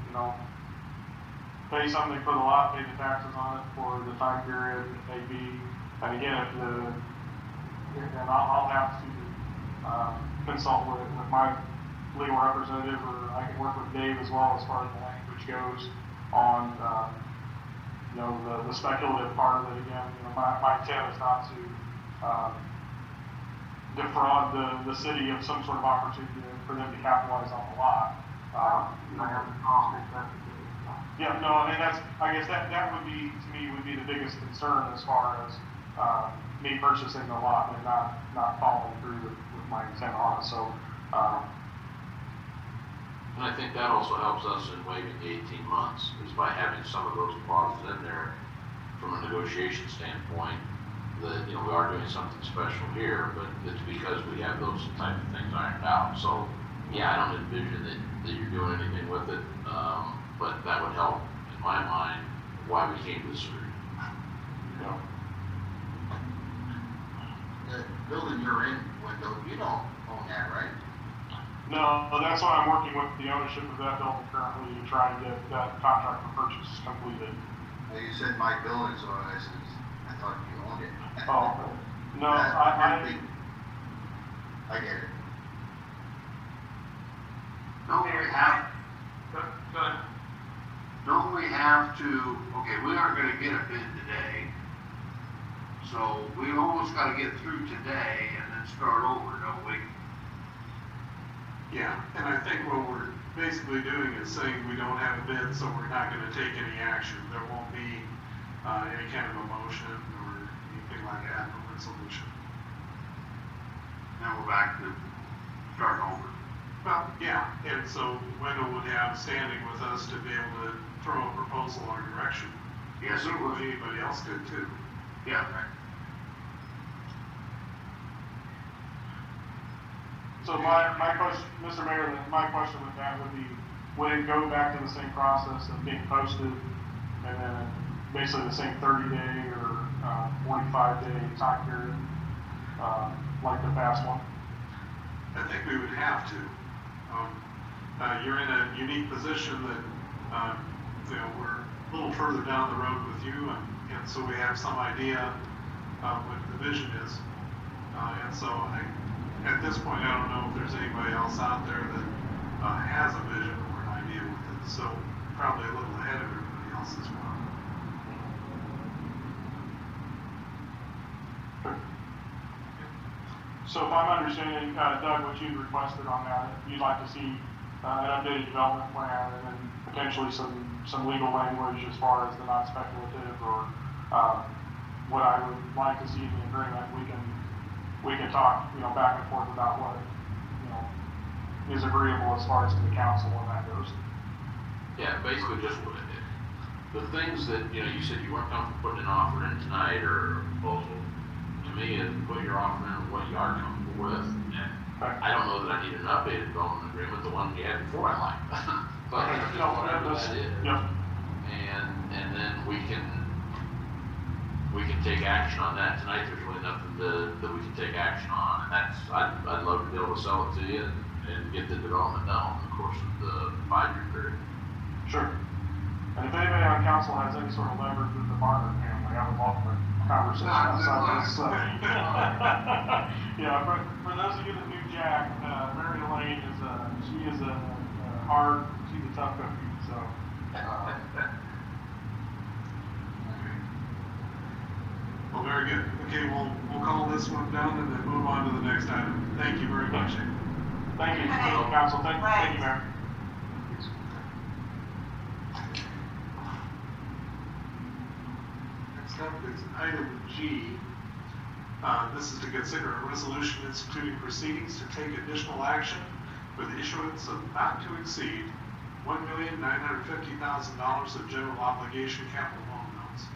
S10: pay something for the lot, pay the taxes on it for the time period it may be. And again, and I'll have to consult with my legal representative, or I can work with Dave as well as far as the language goes on, the speculative part of it. Again, my intent is not to defraud the city of some sort of opportunity for them to capitalize on the lot. Yeah, no, I mean, I guess that would be, to me, would be the biggest concern as far as me purchasing the lot and not following through with my intent on it. So,
S4: And I think that also helps us in waiving the 18 months, is by having some of those clauses in there from a negotiation standpoint, that, we are doing something special here, but it's because we have those type of things ironed out. So, yeah, I don't envision that you're doing anything with it, but that would help, in my mind, why we came to this agreement.
S3: The building you're in, Wendell, you don't own that, right?
S10: No, that's why I'm working with the ownership of that building currently to try and get that contract for purchase completed.
S3: Well, you said my building, so I thought you owned it.
S10: Oh, no,
S3: I get it.
S7: Don't we have,
S8: Go ahead.
S7: don't we have to, okay, we aren't gonna get a bid today. So we almost gotta get through today and then start over, don't we?
S1: Yeah, and I think what we're basically doing is saying we don't have a bid, so we're not gonna take any action. There won't be, any kind of a motion or anything like that, or resolution.
S7: Now we're back to starting over.
S1: Well, yeah, and so Wendell would have standing with us to be able to throw a proposal our direction.
S7: Yes, he would.
S1: Anybody else could too.
S7: Yeah, right.
S10: So my question, Mr. Mayor, my question with that would be, would it go back to the same process of being posted and then basically the same 30-day or 45-day time period, like the past one?
S1: I think we would have to. You're in a unique position that, we're a little further down the road with you, and so we have some idea what the vision is. And so at this point, I don't know if there's anybody else out there that has a vision or an idea with it. So probably a little ahead of everybody else as well.
S10: So if I'm understanding, Doug, what you requested on that, you'd like to see an updated development plan and then potentially some legal language as far as the non-speculative, or what I would like to see in the agreement. We can talk, back and forth about what, is agreeable as far as to the council when that goes.
S4: Yeah, basically just the things that, you said you weren't comfortable putting an offer in tonight or a proposal. To me, is put your offer in what you are comfortable with. And I don't know that I need an updated development agreement. The one we had before I liked. But whatever that is.
S10: Yep.
S4: And then we can take action on that tonight. There's really nothing that we can take action on, and I'd love to be able to sell it to you and get the development done in the course of the 5-year period.
S10: Sure. And if anybody on council has any sort of leverage with the Barnard family, I would welcome a conversation outside this. Yeah, for those of you that knew Jack, Mary Elaine is a hard, she's a tough cookie, so.
S1: Well, very good. Okay, we'll call this one done and then move on to the next item. Thank you very much.
S10: Thank you,
S2: Okay.
S10: council. Thank you, Mayor.
S1: Next up is item G. This is to consider a resolution instituting proceedings to take additional action for the issuance of not to exceed $1,950,000 of general obligation capital loan notes.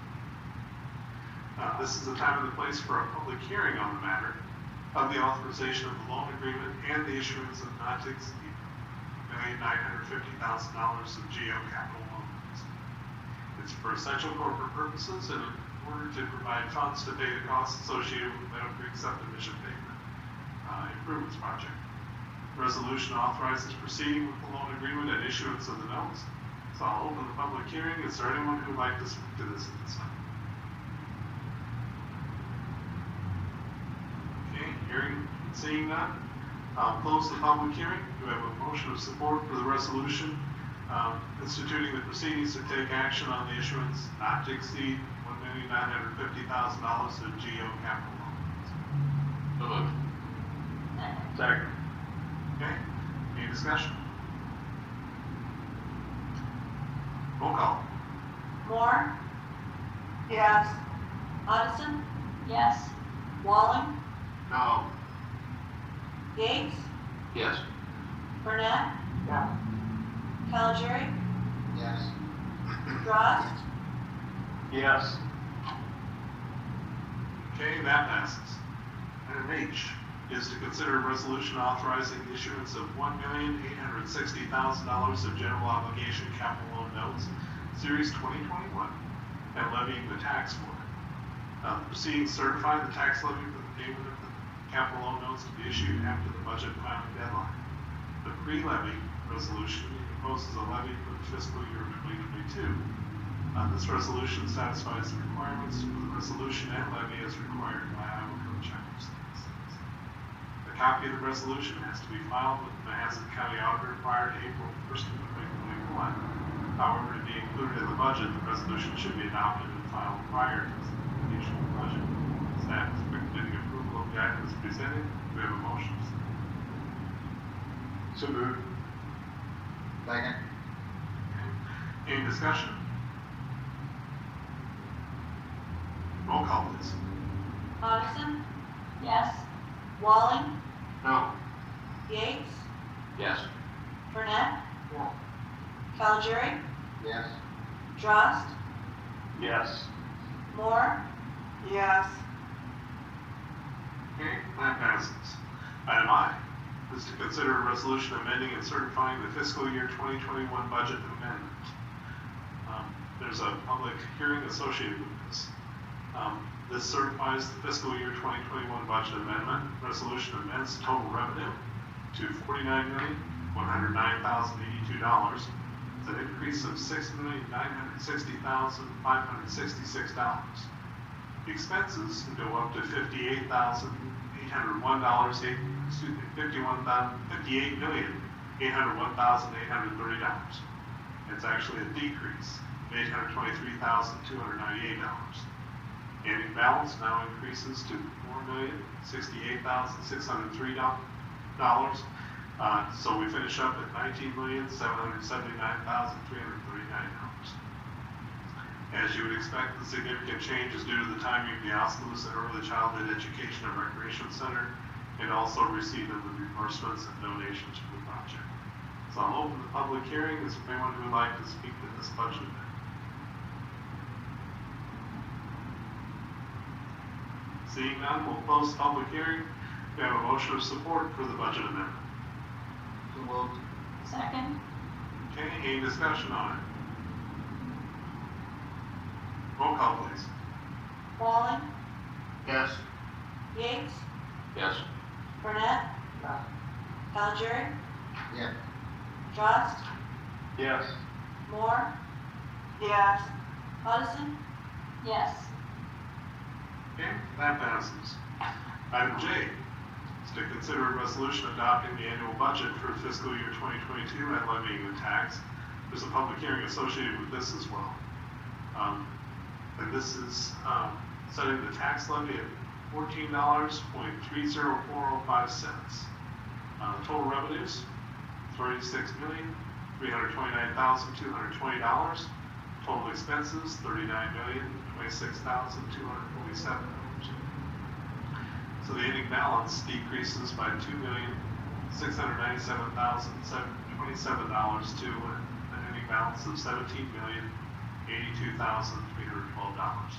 S1: This is the time and the place for a public hearing on the matter of the authorization of the loan agreement and the issuance of not to exceed $1,950,000 of GO capital loan notes. It's for essential corporate purposes and in order to provide funds to pay the costs associated with Meadow Creek subdivision pavement improvements project. Resolution authorizes proceeding with the loan agreement and issuance of the notes. So I'll open the public hearing. Is there anyone who would like to speak to this at this time? Okay, seeing none. I'll close the public hearing. Do we have a motion of support for the resolution instituting the proceedings to take action on the issuance not to exceed $1,950,000 of GO capital loans?
S4: So moved.
S10: Second.
S1: Okay, any discussion? Roll call.
S2: Moore? Yes. Addison? Yes. Walling?
S7: No.
S2: Yates?
S4: Yes.
S2: Burnett?
S6: Yeah.
S2: Calgery?
S3: Yes.
S2: Drost?
S10: Yes.
S1: Okay, that passes. Item H is to consider a resolution authorizing the issuance of $1,860,000 of general obligation capital loan notes, Series 2021, and levying the tax for it. The proceedings certify the tax levy for the payment of the capital loan notes to be issued after the budget filing deadline. The pre-levy resolution imposes a levy for the fiscal year of 2022. This resolution satisfies the requirements for the resolution and levy as required by Iowa Code Chapter 66. A copy of the resolution has to be filed with the Manhasset County Auditor prior to April 1st of 2021. However, to be included in the budget, the resolution should be adopted and filed prior to the completion of the budget. Staff is recommending approval of the items presented. Do we have a motion?
S10: So moved.
S3: Second.
S1: Any discussion? Roll call, please.
S2: Addison? Yes. Walling?
S7: No.
S2: Yates?
S4: Yes.
S2: Burnett?
S6: Yeah.
S2: Calgery?
S3: Yes.
S2: Drost?
S10: Yes.
S2: Moore? Yes.
S1: Okay, that passes. Item I is to consider a resolution amending and certifying the fiscal year 2021 budget amendment. There's a public hearing associated with this. This certifies the fiscal year 2021 budget amendment. Resolution amends total revenue to $49,109,082. It's an increase of $6,960,566. The expenses go up to $58,801. $58,801,830. It's actually a decrease of $823,298. Ending balance now increases to $4,068,603. So we finish up at $19,779,339. As you would expect, the significant change is due to the timing of the Oskaloosa Early Childhood Education and Recreation Center and also receipt of the reimbursements and donations for the project. So I'll open the public hearing. Is there anyone who would like to speak to this budget amendment? Seeing none, we'll close the public hearing. We have a motion of support for the budget amendment.
S3: So moved.
S2: Second?
S1: Okay, any discussion on it? Roll call, please.
S2: Walling?
S7: Yes.
S2: Yates?
S4: Yes.
S2: Burnett?
S6: Yeah.
S2: Calgery,
S3: Yeah.
S2: Drost,
S11: Yes.
S2: Moore. Yes. Coniston. Yes.
S1: Okay, that passes. Item J is to consider a resolution adopting the annual budget for fiscal year 2022 and levying the tax. There's a public hearing associated with this as well. And this is setting the tax levy at $14.304005. Total revenues, $36,329,220. Total expenses, $39,026,247. So the ending balance decreases by $2,697,727 to an ending balance of $17,082,312.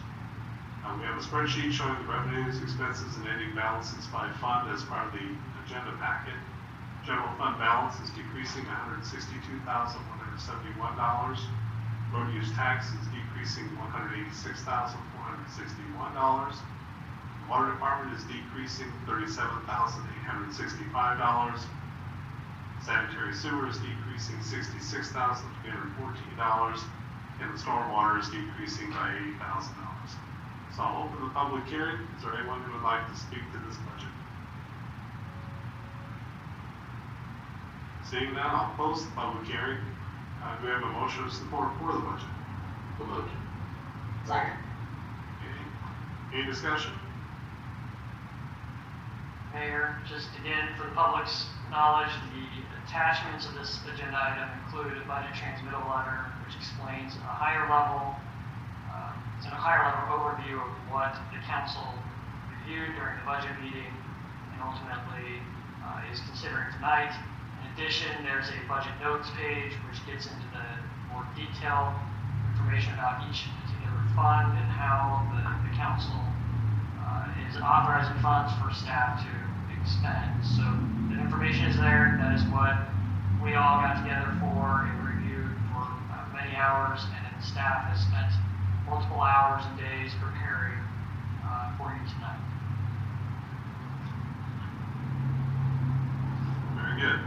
S1: We have a spreadsheet showing the revenues, expenses, and ending balances by fund as part of the agenda packet. General fund balance is decreasing $162,171. Road use tax is decreasing $186,461. The water department is decreasing $37,865. Sanitary sewer is decreasing $66,314. And the stormwater is decreasing by $80,000. So I'll open the public hearing. Is there anyone who would like to speak to this budget? Seeing none, I'll close the public hearing. Do we have a motion of support for the budget?
S4: So moved.
S2: Second.
S1: Any discussion?
S8: Mayor, just again, for the public's knowledge, the attachments of this agenda item include a budget transmittal letter, which explains a higher level overview of what the council reviewed during the budget meeting and ultimately is considering tonight. In addition, there's a budget notes page, which gets into the more detailed information about each particular fund and how the council is authorizing funds for staff to expend. So the information is there. That is what we all got together for and reviewed for many hours, and then the staff has spent multiple hours and days preparing for you tonight.
S1: Very good.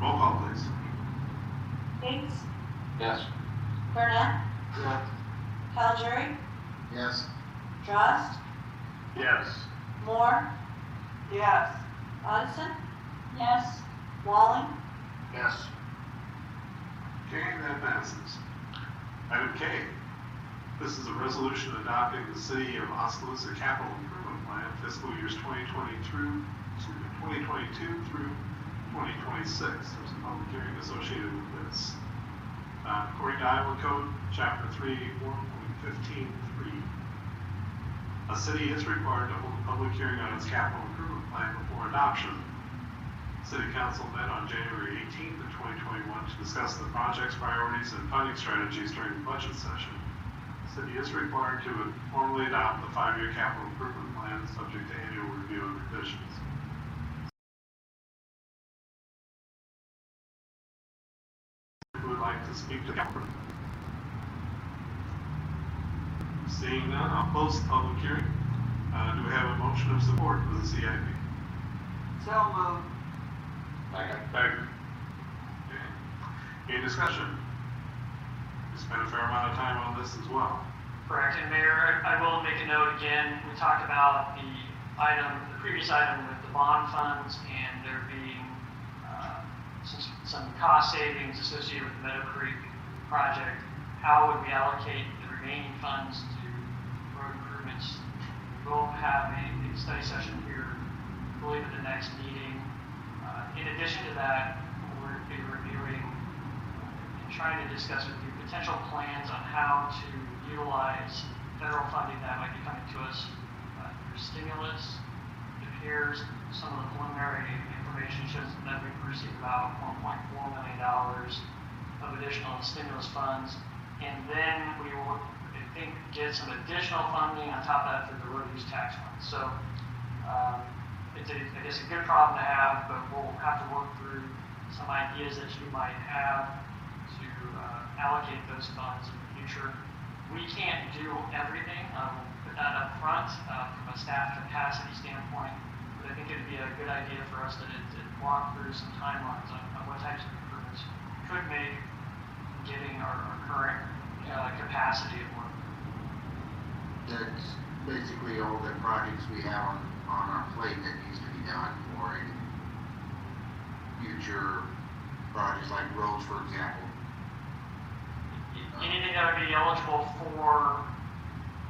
S1: Roll call, please.
S2: Bates,
S4: Yes.
S2: Burnett,
S11: Yes.
S2: Calgery,
S3: Yes.
S2: Drost,
S11: Yes.
S2: Moore. Yes. Coniston. Yes. Walling.
S7: Yes.
S1: Okay, that passes. Item K. This is a resolution adopting the City of Oskaloosa Capital Improvement Plan fiscal years 2022 through 2026. There's a public hearing associated with this. According to Iowa Code, Chapter 381.15.3, a city is required to hold a public hearing on its capital improvement plan before adoption. City Council met on January 18th of 2021 to discuss the project's priorities and funding strategies during the budget session. The city is required to formally adopt the 5-year capital improvement plan subject to annual review and revisions. Who would like to speak to the council? Seeing none, I'll close the public hearing. Do we have a motion of support for the CIP?
S2: So moved.
S4: Second.
S1: Okay. Any discussion? We spent a fair amount of time on this as well.
S8: Correct, and Mayor, I will make a note again, we talked about the previous item with the bond funds and there being some cost savings associated with the Meadow Creek project. How would we allocate the remaining funds to road improvements? We'll have a study session here, I believe at the next meeting. In addition to that, we'll be reviewing and trying to discuss with you potential plans on how to utilize federal funding that might be coming to us through stimulus. It appears some of the preliminary information shows that we've received about $1.4 million of additional stimulus funds. And then we will, I think, get some additional funding on top of that through the road use tax fund. So it's I guess a good problem to have, but we'll have to work through some ideas that you might have to allocate those funds in the future. We can't do everything. We'll put that up front from a staff capacity standpoint. But but I think it'd be a good idea for us to walk through some timelines on what types of improvements we could make, getting our current capacity of work.
S3: That's basically all the projects we have on our plate that needs to be done for any future projects like roads, for example.
S8: Anything that would be eligible for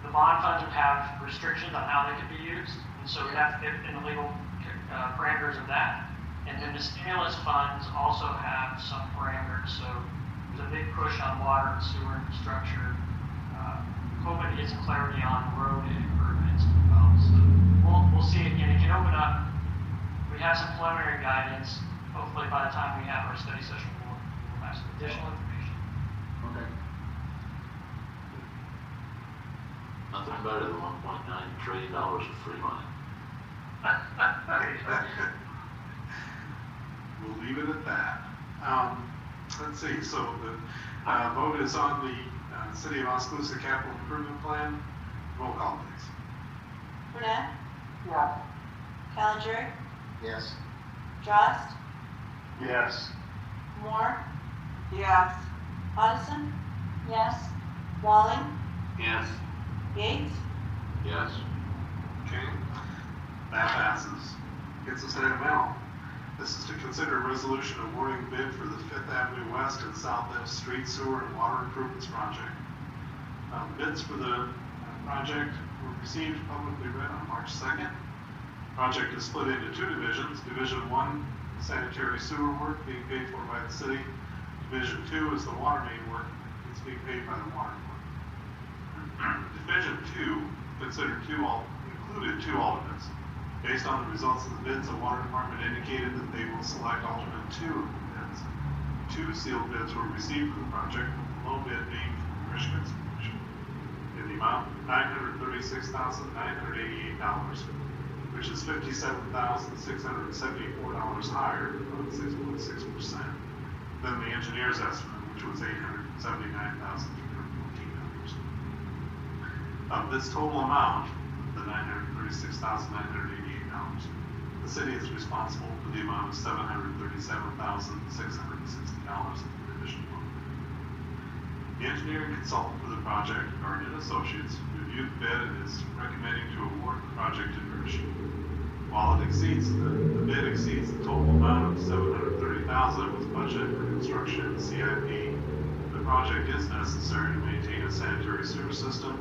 S8: the bond funds would have restrictions on how they could be used, and so we have to fit in the legal parameters of that. And then the stimulus funds also have some parameters, so there's a big push on water and sewer infrastructure. Hoping to get some clarity on road improvements as well. So we'll see it, and it can open up. We have some preliminary guidance. Hopefully by the time we have our study session, we'll have some additional information.
S3: Okay.
S4: Nothing better than $1.9 trillion of free money.
S1: We'll leave it at that. Let's see, so the vote is on the City of Oskaloosa Capital Improvement Plan. Roll call, please.
S2: Burnett,
S6: Yes.
S2: Calinger,
S3: Yes.
S2: Drost,
S11: Yes.
S2: Moore. Yes. Addison. Yes. Walling,
S4: Yes.
S2: Yates,
S4: Yes.
S1: Okay, that passes. Gets us item L. This is to consider a resolution awarding bid for the 5th Avenue West and South F Street Sewer and Water Improvements Project. Bids for the project were received publicly read on March 2nd. Project is split into two divisions. Division 1, sanitary sewer work being paid for by the city. Division 2 is the water main work. It's being paid by the water board. Division 2 included two alternates. Based on the results of the bids, the water department indicated that they will select alternate 2 of the bids. 2 sealed bids were received for the project, with the low bid being from Michigan Solution in the amount of $936,988, which is $57,674 higher, about 6.6%, than the engineer's estimate, which was $879,314. Of this total amount, the $936,988, the city is responsible for the amount of $737,660 in Division 1. The engineering consultant for the project, Gardner Associates, reviewed the bid and is recommending to award the project to Grisham. While the bid exceeds the total amount of $730,000 was budgeted for construction in the CIP, the project is necessary to maintain a sanitary sewer system,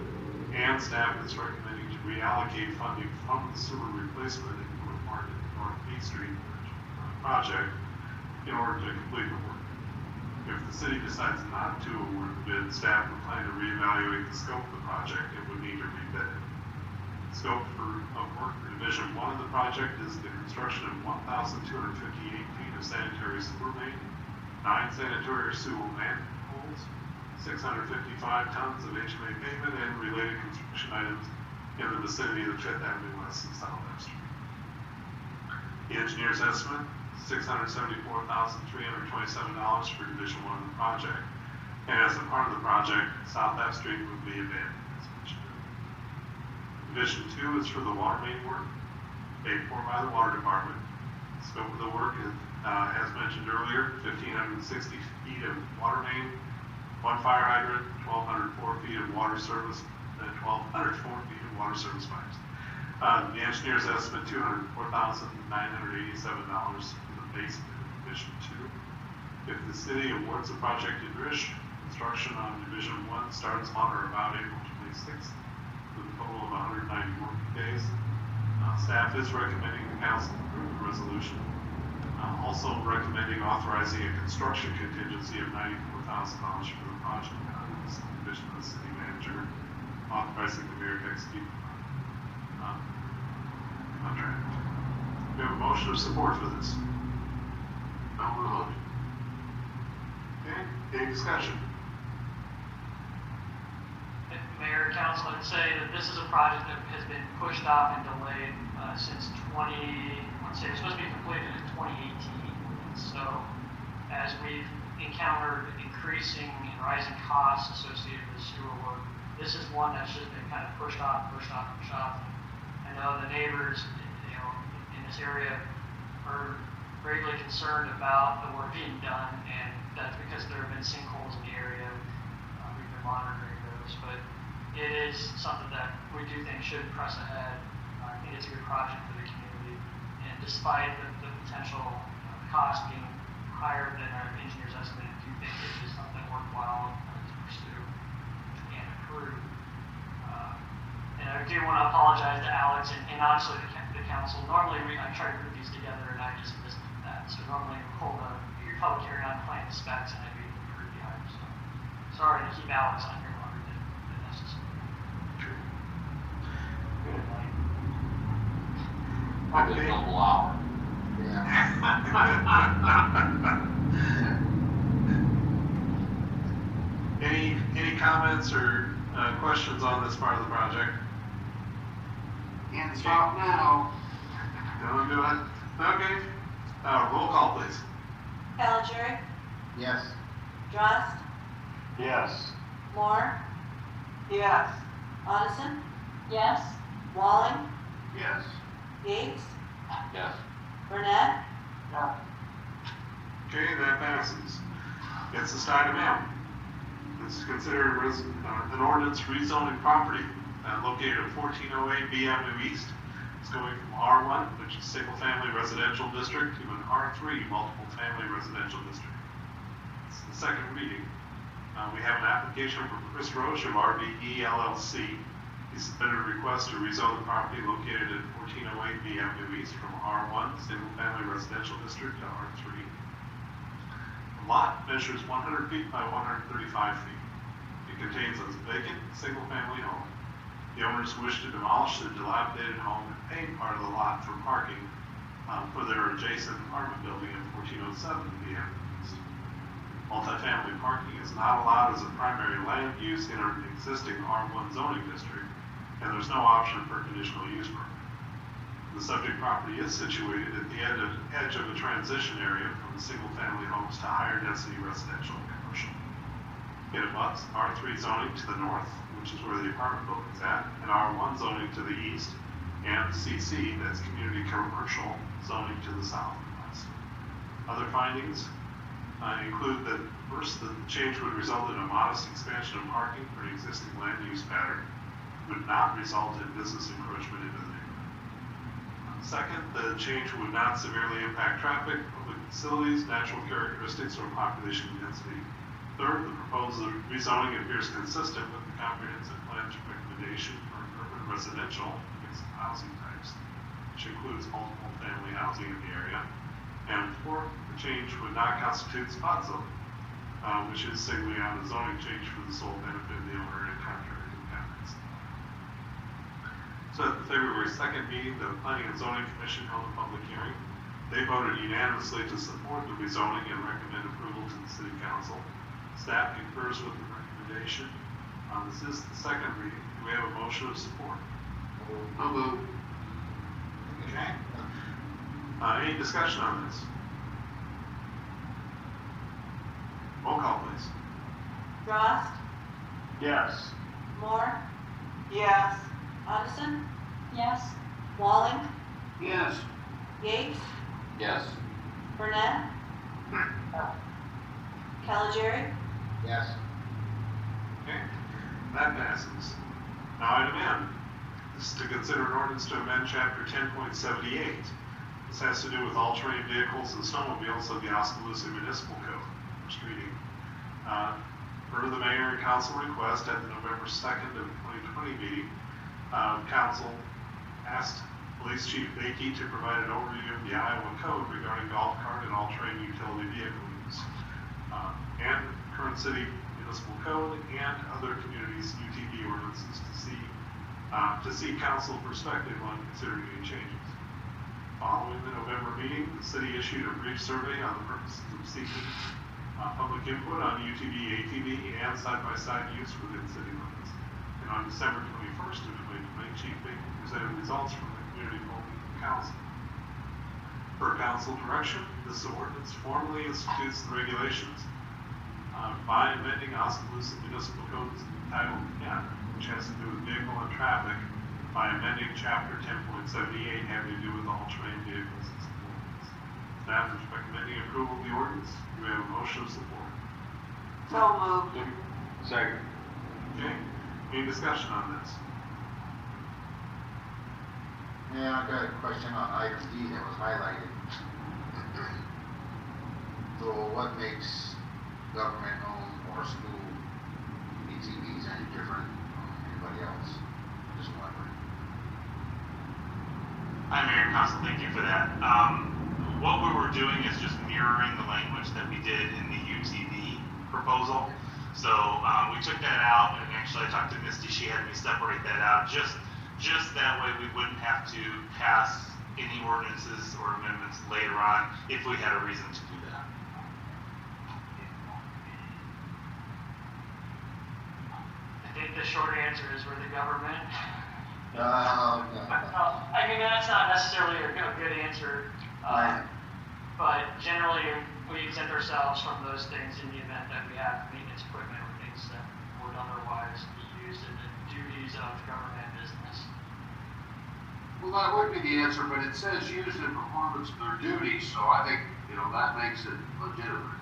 S1: and staff is recommending to reallocate funding from the sewer replacement in North Market and North Main Street project in order to complete the work. If the city decides not to award the bid, staff would plan to reevaluate the scope of the project and would need to rebid it. The scope of work for Division 1 of the project is the construction of 1,258 feet of sanitary sewer main, 9 sanitary sewer manholes, 655 tons of HMA pavement, and related construction items in the vicinity of the 5th Avenue West and South F Street. The engineer's estimate, $674,327 for Division 1 of the project. And as a part of the project, South F Street would be abandoned, as mentioned earlier. Division 2 is for the water main work, paid for by the water department. The scope of the work is, as mentioned earlier, 1,560 feet of water main, 1 fire hydrant, 1,204 feet of water service, and 1,204 feet of water service pipes. The engineer's estimate, $204,987 for the base bid of Division 2. If the city awards the project to Drish, construction on Division 1 starts on or about April 26th, with a total of 190 working days. Staff is recommending the council approve the resolution. Also recommending authorizing a construction contingency of $94,000 for the project. This division of the city manager, authorizing the mayor to execute contract. We have a motion of support for this.
S4: I'll move.
S1: Okay, any discussion?
S8: Mayor, council, I'd say that this is a project that has been pushed off and delayed since it's supposed to be completed in 2018. So as we've encountered increasing and rising costs associated with sewer work, this is one that's just been kind of pushed off. I know the neighbors, in this area are greatly concerned about the work being done, and that's because there have been sinkholes in the area. We've been monitoring those, but it is something that we do think should press ahead. I think it's a good project for the community, and despite the potential cost being higher than our engineers estimated, I do think it is something worthwhile to pursue and approve. And I do want to apologize to Alex and honestly the council. Normally I try to group these together and I just missed that. So normally we hold a public hearing on plan specs and I'd be approved the item. So sorry to keep Alex on here longer than necessary.
S4: A good double hour.
S1: Any comments or questions on this part of the project?
S7: Can't stop now.
S1: Don't do it. Okay. Roll call, please.
S2: Caligiuri,
S3: Yes.
S2: Drost,
S11: Yes.
S2: Moore,
S6: Yes.
S2: Addison. Yes. Walling,
S7: Yes.
S2: Yates,
S4: Yes.
S2: Burnett,
S6: Yeah.
S1: Okay, that passes. It's this item M. This is considered an ordinance rezoning property located at 1408 B Avenue East. It's going from R1, which is single-family residential district, to an R3, multiple-family residential district. It's the second reading. We have an application from Chris Roche of RBE LLC. He submitted a request to rezone the property located at 1408 B Avenue East from R1, single-family residential district, to R3. The lot measures 100 feet by 135 feet. It contains a vacant, single-family home. The owners wish to demolish the dilapidated home and pave part of the lot for parking for their adjacent apartment building at 1407 B Avenue East. Multifamily parking is not allowed as a primary land use in an existing R1 zoning district, and there's no option for conditional use permit. The subject property is situated at the edge of a transition area from the single-family homes to higher density residential and commercial. It abuts R3 zoning to the north, which is where the apartment building's at, and R1 zoning to the east, and CC, that's community commercial zoning to the south and west. Other findings include that first, the change would result in a modest expansion of parking for an existing land use pattern, would not result in business encroachment into the neighborhood. Second, the change would not severely impact traffic, public facilities, natural characteristics, or population density. Third, the proposed rezoning appears consistent with the comprehensive plan's recommendation for urban residential mixed housing types, which includes multiple family housing in the area. And fourth, the change would not constitute spot zoning, which is singling out a zoning change for the sole benefit of the owner and contrary to the comments. So at the February 2nd meeting, the Planning and Zoning Commission held a public hearing. They voted unanimously to support the rezoning and recommend approval to the City Council. Staff concurs with the recommendation. This is the second reading. Do we have a motion of support?
S7: I'll move.
S1: Okay. Any discussion on this? Roll call, please.
S2: Drost,
S11: Yes.
S2: Moore,
S6: Yes.
S2: Addison. Yes. Walling,
S7: Yes.
S2: Yates,
S4: Yes.
S2: Burnett, Caligiuri,
S3: Yes.
S1: Okay. That passes. Now item N. This is to consider an ordinance to amend chapter 10.78. This has to do with all terrain vehicles and snowmobiles of the Oskaloosa Municipal Code. First reading. Per the mayor and council request at the November 2nd of 2020 meeting, council asked Police Chief Bakey to provide an overview of the Iowa Code regarding golf cart and all-terrain utility vehicle use, and current city municipal code and other communities' UTV ordinances to see council perspective on considering any changes. Following the November meeting, the city issued a brief survey on the purposes of seeking public input on UTV, ATV, and side-by-side use within city limits. And on December 21st of 2020, Chief Bakey presented results from the community polling to the council. Per council direction, this ordinance formally institutes the regulations by amending Oskaloosa Municipal Code Title 10, which has to do with vehicle and traffic by amending chapter 10.78 having to do with all terrain vehicles and supports. Staff is recommending approval of the ordinance. Do we have a motion of support?
S12: So moved.
S11: Second.
S1: Okay, any discussion on this?
S3: Yeah, I've got a question on item D that was highlighted. So what makes government-owned or school ATVs any different from anybody else? Just wondering.
S13: Hi, Mayor and Council, thank you for that. What we were doing is just mirroring the language that we did in the UTV proposal. So we took that out, and actually I talked to Misty, she had me separate that out, just that way we wouldn't have to pass any ordinances or amendments later on if we had a reason to do that.
S8: I think the short answer is we're the government.
S3: No.
S8: I mean, that's not necessarily a good answer. But generally, we exempt ourselves from those things in the event that we have maintenance equipment or things that would otherwise be used in the duties of government business.
S7: Well, that would be the answer, but it says used in performance of their duties, so I think, that makes it legitimate.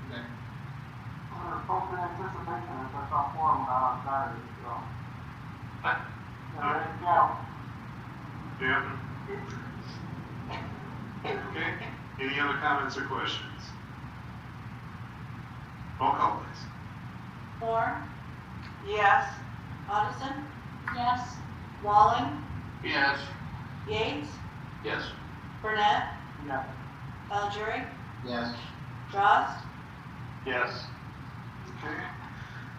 S3: Okay.
S6: There's folks in anticipation that that's our forum out on Saturday, so.
S1: Yeah. Okay, any other comments or questions? Roll call, please.
S2: Moore,
S12: Yes.
S2: Addison? Yes. Walling?
S7: Yes.
S2: Yates?
S4: Yes.
S2: Burnett?
S6: Yeah.
S2: Aljuri?
S3: Yes.
S2: Frost?
S11: Yes.
S1: Okay,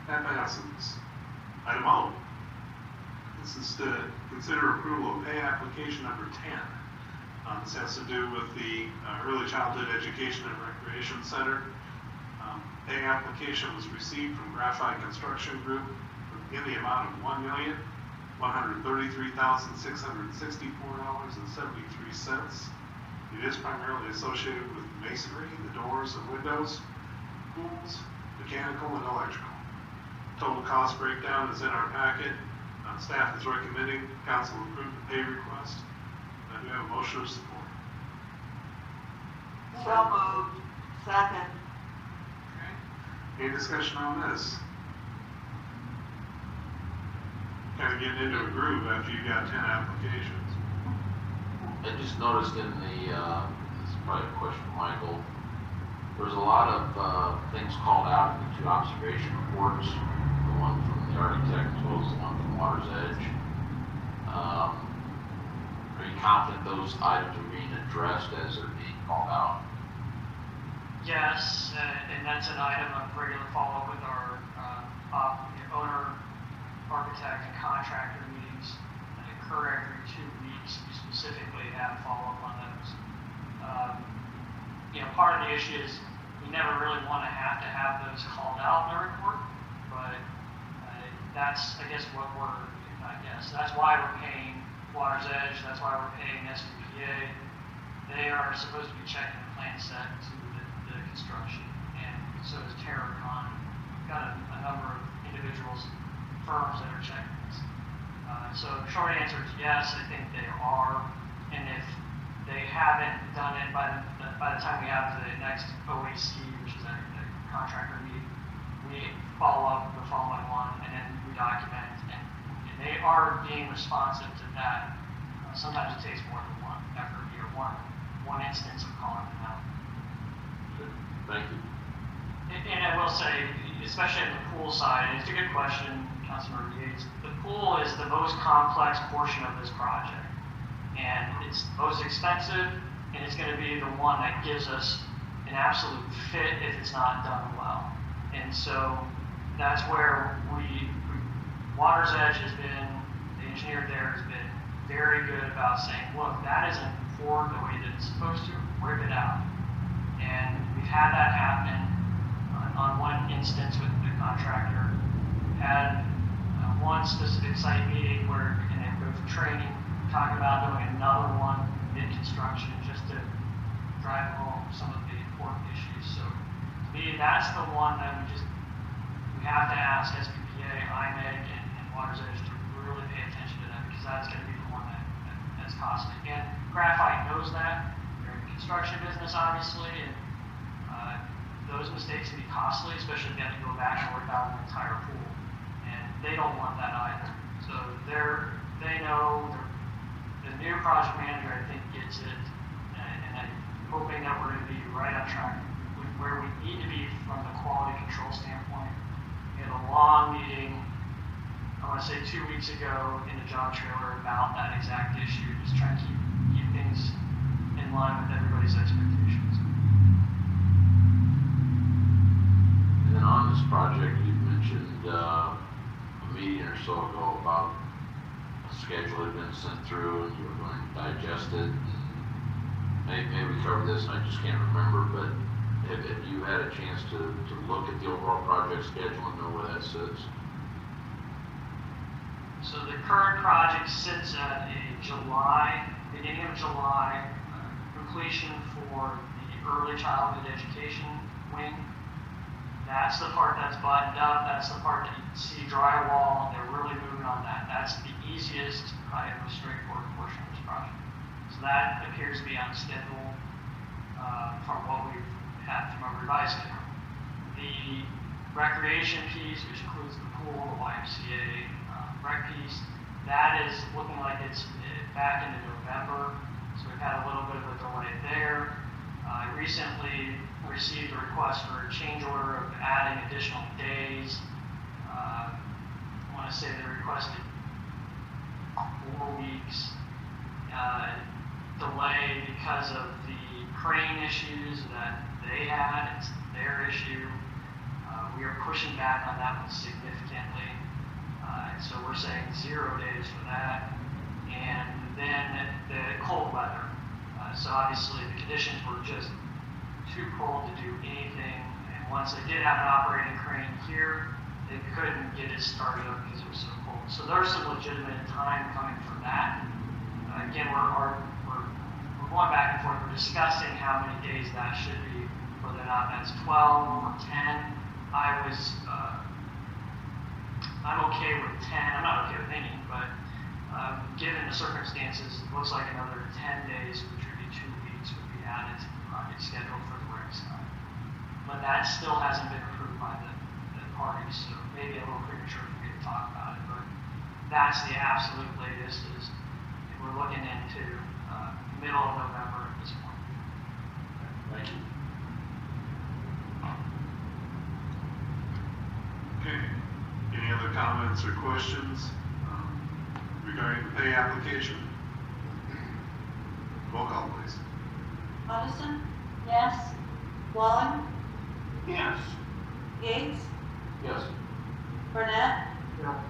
S1: that passes. Item O. This is to consider approval of pay application number 10. This has to do with the Early Childhood Education and Recreation Center. Pay application was received from Graphite Construction Group in the amount of $1,133,664.73. It is primarily associated with masonry, the doors and windows, pools, mechanical and electrical. Total cost breakdown is in our packet. Staff is recommending council approve the pay request. Do we have a motion of support?
S12: So moved. Second.
S1: Okay. Any discussion on this? Kind of getting into a groove after you got 10 applications.
S4: I just noticed in the, this is probably a question for Michael, there's a lot of things called out in the two observation reports, the one from the architect as well as the one from Water's Edge. Are you confident those items are being addressed as they're being called out?
S8: Yes, and that's an item of regular follow-up with our owner, architect, and contractor meetings that occur every 2 weeks. We specifically have follow-up on those. Part of the issue is we never really want to have those called out in the report, but that's, I guess, that's why we're paying Water's Edge, that's why we're paying SVPA. They are supposed to be checking the plan set to the construction, and so is Terracon. We've got a number of individuals, firms that are checking this. So the short answer is yes, I think they are, and if they haven't done it by the time we have the next OAC, which is the contractor meeting, we follow up the following one, and then we document, and they are being responsive to that. Sometimes it takes more than one effort, one instance of calling them out.
S4: Good. Thank you.
S8: And I will say, especially on the pool side, and it's a good question, Councilmember Yates, the pool is the most complex portion of this project. And it's most expensive, and it's going to be the one that gives us an absolute fit if it's not done well. And so that's where Water's Edge has been, the engineer there has been very good about saying, look, that isn't poured the way that it's supposed to, rip it out. And we've had that happen on one instance with the contractor. Had one specific site meeting where, and then go for training, talking about doing another one mid-construction just to drive home some of the important issues. So to me, that's the one that we just we have to ask SPPA, IMEG, and Water's Edge to really pay attention to that, because that's gonna be the one that's costly. And Graphite knows that, they're in the construction business, obviously, and, those mistakes can be costly, especially if you have to go back and work out an entire pool. And they don't want that either. So they know, the new project manager, I think, gets it, and I'm hoping that we're gonna be right on track with where we need to be from the quality control standpoint. We had a long meeting, I wanna say 2 weeks ago, in the job trailer about that exact issue, just trying to keep things in line with everybody's expectations.
S4: And then on this project, you mentioned, a meeting or so ago about a schedule had been sent through and you were going to digest it. Maybe we covered this and I just can't remember, but have you had a chance to look at the overall project schedule and know where that sits?
S8: So the current project sits at beginning of July, completion for the early childhood education wing. That's the part that's buttoned up, that's the part that you can see drywall, they're really moving on that. That's the easiest, probably the most straightforward portion of this project. So that appears to be on schedule, from what we've had from a revised schedule. The recreation piece, which includes the pool, the YMCA, rec piece, that is looking like it's back into November, so we've had a little bit of a delay there. I recently received a request for a change order of adding additional days. I want to say they requested 4 weeks delay because of the crane issues that they had. It's their issue. We are pushing back on that one significantly. So we're saying 0 days for that. And then the cold weather. So obviously the conditions were just too cold to do anything. And once they did have an operating crane here, they couldn't get it started up because it was so cold. So there's some legitimate time coming from that. Again, we're going back and forth. We're discussing how many days that should be, whether or not that's 12 or 10. I'm okay with 10. I'm not okay with any, but given the circumstances, it looks like another 10 days, which would be 2 weeks, would be added to the project schedule for the rec side. But that still hasn't been approved by the parties, so maybe a little premature for me to talk about it. But that's the absolute latest. Is we're looking into middle of November at this point.
S4: Thank you.
S1: Okay. Any other comments or questions regarding the pay application? Roll call, please.
S2: Coniston? Yes. Wallen?
S7: Yes.
S2: Yates?
S4: Yes.
S2: Burnett?
S6: Yeah.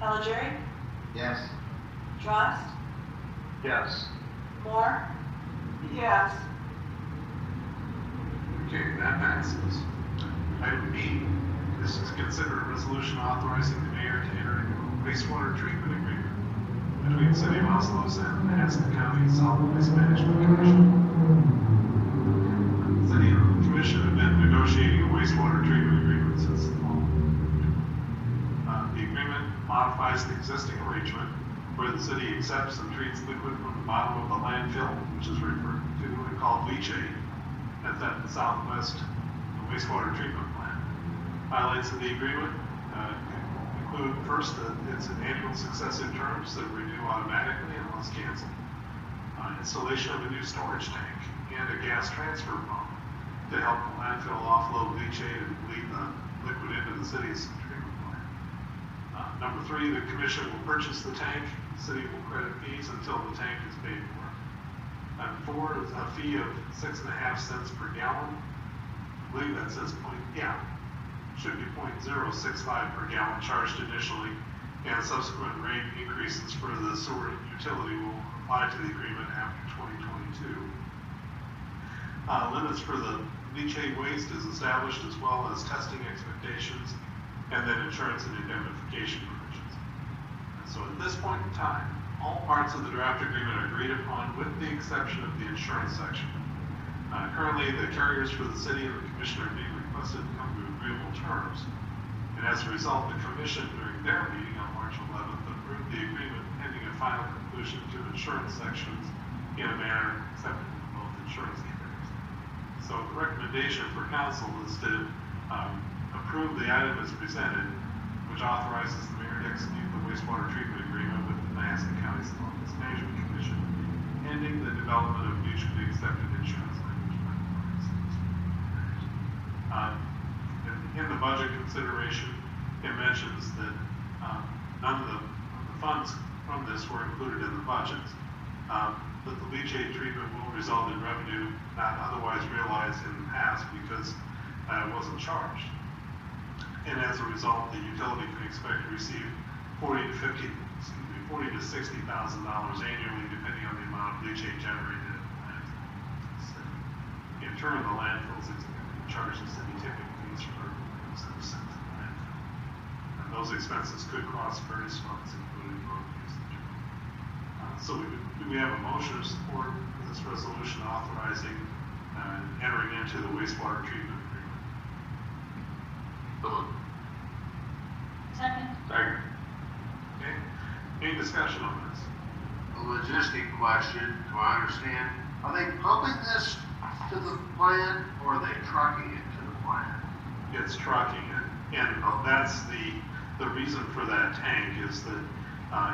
S2: Callegeri?
S3: Yes.
S2: Drost?
S11: Yes.
S2: Moore?
S12: Yes.
S1: Okay, that passes. Item B, this is considered a resolution authorizing the mayor to enter into a wastewater treatment agreement between the city of Oskaloosa and the Haskell County Solid Waste Management Commission. The city and the commission have been negotiating a wastewater treatment agreement since the fall. The agreement modifies the existing arrangement where the city accepts and treats liquid from the bottom of the landfill, which is referred to and called leachate, at the southwest wastewater treatment plant. Highlights of the agreement include first that it's an annual successive terms that renew automatically unless canceled. Installation of a new storage tank and a gas transfer pump to help the landfill offload leachate and lead the liquid into the city's treatment plant. Number 3, the commission will purchase the tank. The city will credit fees until the tank is paid for. And 4 is a fee of 6.5 cents per gallon. I believe that says should be 0.065 per gallon charged initially, and subsequent rate increases for the sewer utility will apply to the agreement after 2022. Limits for the leachate waste is established, as well as testing expectations, and then insurance and indemnification provisions. And so at this point in time, all parts of the draft agreement are agreed upon with the exception of the insurance section. Currently, the carriers for the city and the commission are being requested to come to agreeable terms. And as a result, the commission during their meeting on March 11th approved the agreement pending a final conclusion to insurance sections in a manner acceptable to both insurance carriers. So the recommendation for council is to approve the item as presented, which authorizes the mayor to execute the wastewater treatment agreement with the Nebraska County Solid Management Commission, pending the development of mutually accepted insurance language by the parties. In the budget consideration, it mentions that none of the funds from this were included in the budget. That the leachate treatment will result in revenue not otherwise realized in the past because it wasn't charged. And as a result, the utility can expect to receive $40,000 to $60,000 annually, depending on the amount of leachate generated at the plant. In turn, the landfills expect to charge the city tipping fees for that are sent to the landfill. And those expenses could cross various funds, including road usage. So do we have a motion of support for this resolution authorizing entering into the wastewater treatment agreement?
S2: Second.
S1: Second. Okay. Any discussion on this?
S7: A logistic question, do I understand? Are they pumping this to the plant or are they trucking it to the plant?
S1: It's trucking it, and that's the reason for that tank is that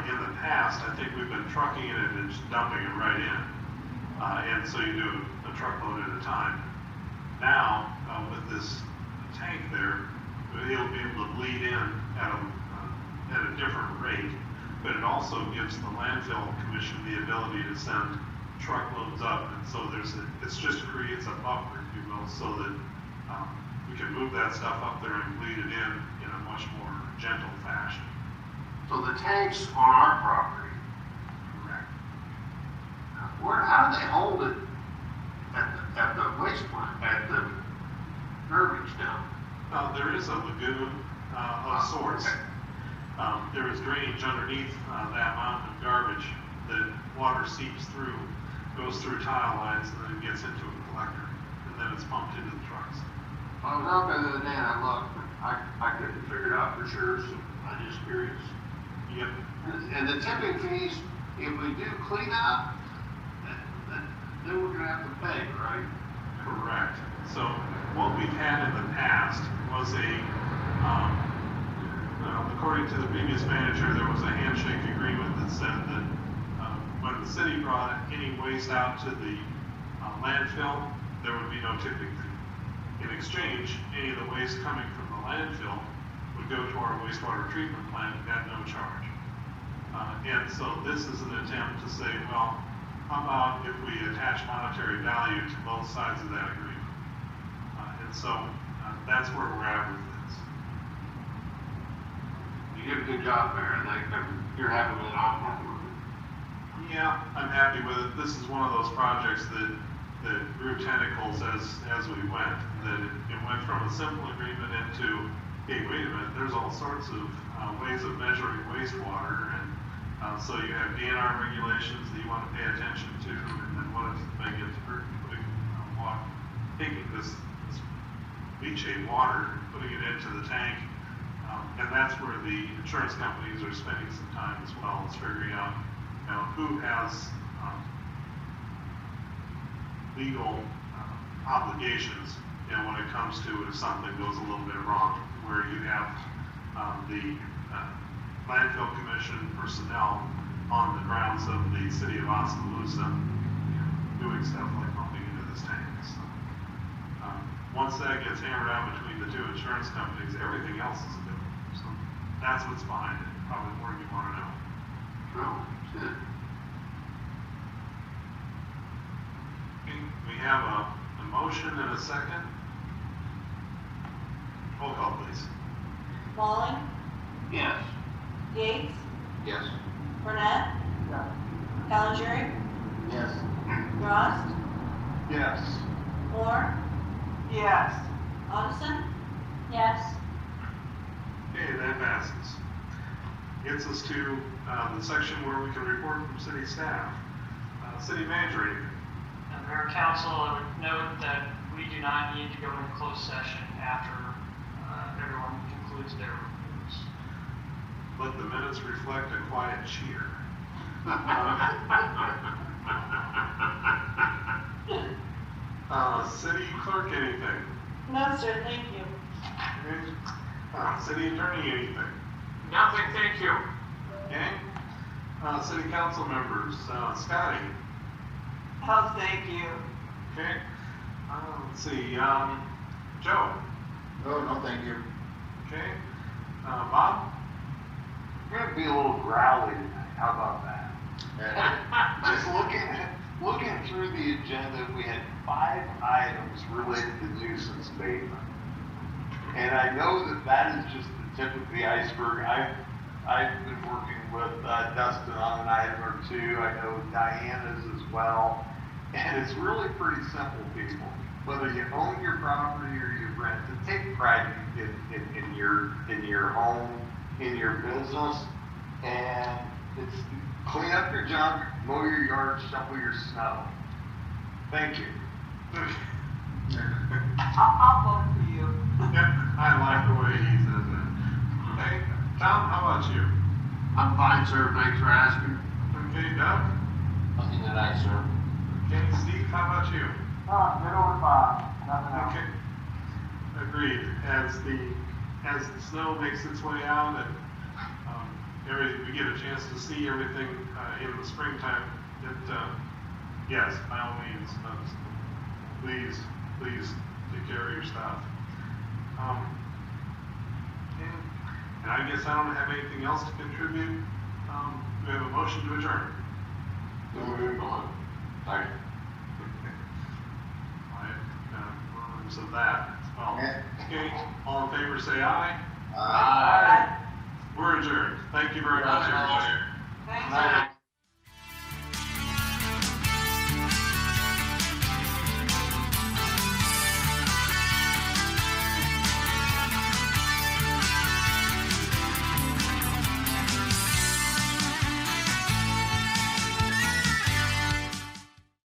S1: in the past, I think we've been trucking it and just dumping it right in. And so you do a truckload at a time. Now, with this tank there, it'll be able to bleed in at a different rate, but it also gives the landfill commission the ability to send truckloads up, and so it just creates a buffer, if you will, so that we can move that stuff up there and bleed it in a much more gentle fashion.
S7: So the tank's on our property.
S1: Correct.
S7: How do they hold it at the waste plant, at the garbage dump?
S1: There is a lagoon of sorts. There is drainage underneath that mountain of garbage that water seeps through, goes through tile lines, and then gets into a collector, and then it's pumped into the trucks.
S7: I was out there the other day and I looked, but I couldn't figure it out for sure, so I'm just curious.
S1: Yep.
S7: And the tipping fees, if we do clean up, then we're gonna have to pay, right?
S1: Correct. So what we've had in the past was according to the previous manager, there was a handshake agreement that said that when the city brought any waste out to the landfill, there would be no tipping fee. In exchange, any of the waste coming from the landfill would go to our wastewater treatment plant at no charge. And so this is an attempt to say, well, how about if we attach monetary value to both sides of that agreement? And so that's where we're at with this.
S7: You did a good job, Mayor, and you're happy with it, I'm happy with it.
S1: Yeah, I'm happy with it. This is one of those projects that grew tentacles as we went. That it went from a simple agreement into, hey, wait a minute, there's all sorts of ways of measuring wastewater, and so you have DNR regulations that you want to pay attention to, and then what is the big taking this leachate water, putting it into the tank, and that's where the insurance companies are spending some time as well, is figuring out who has legal obligations when it comes to if something goes a little bit wrong, where you have the landfill commission personnel on the grounds of the city of Oskaloosa doing stuff like pumping into this tank. So, once that gets hammered out between the two insurance companies, everything else is available. So that's what's behind it. Probably more than you want to know.
S7: No, it's good.
S1: Okay, we have a motion and a second. Roll call, please.
S2: Walling,
S7: Yes.
S2: Yates,
S3: Yes.
S2: Burnett, Calendry,
S3: Yes.
S2: Rost,
S11: Yes.
S2: Moore,
S12: Yes.
S2: Addison. Yes.
S1: Okay, that passes. Gets us to the section where we can report from city staff. City manager, anything?
S8: Mayor and Council, I would note that we do not need to go into closed session after everyone concludes their
S1: let the minutes reflect a quiet cheer. City clerk, anything?
S2: No, sir, thank you.
S1: Okay. City attorney, anything?
S5: Nothing, thank you.
S1: Okay. City council members, Scotty?
S12: Oh, thank you.
S1: Okay. Let's see, Joe?
S3: No, thank you.
S1: Okay. Bob?
S11: I'm gonna be a little growly tonight, how about that? Just looking through the agenda, we had 5 items related to nuisance abatement. And I know that is just the tip of the iceberg. I've been working with Dustin on an item or two. I know Diana's as well. And it's really pretty simple, people. Whether you own your property or you rent it, take pride in your home, in your business, and it's clean up your junk, mow your yard, shovel your snow. Thank you.
S12: I'll vote for you.
S1: Yeah, I like the way he says it. Okay, Tom, how about you?
S7: I'm fine, sir, thanks for asking.
S1: Okay, Doug?
S4: Nothing tonight, sir.
S1: Okay, Steve, how about you?
S6: Get over 5, nothing else.
S1: Okay. Agreed. As the snow makes its way out and we get a chance to see everything in the springtime, yes, by all means, please take care of your stuff. And I guess I don't have anything else to contribute. We have a motion to adjourn.
S4: Move on. Sorry.
S1: So that, okay, all in favor say aye.
S3: Aye.
S1: We're adjourned. Thank you very much, everybody.
S12: Thanks.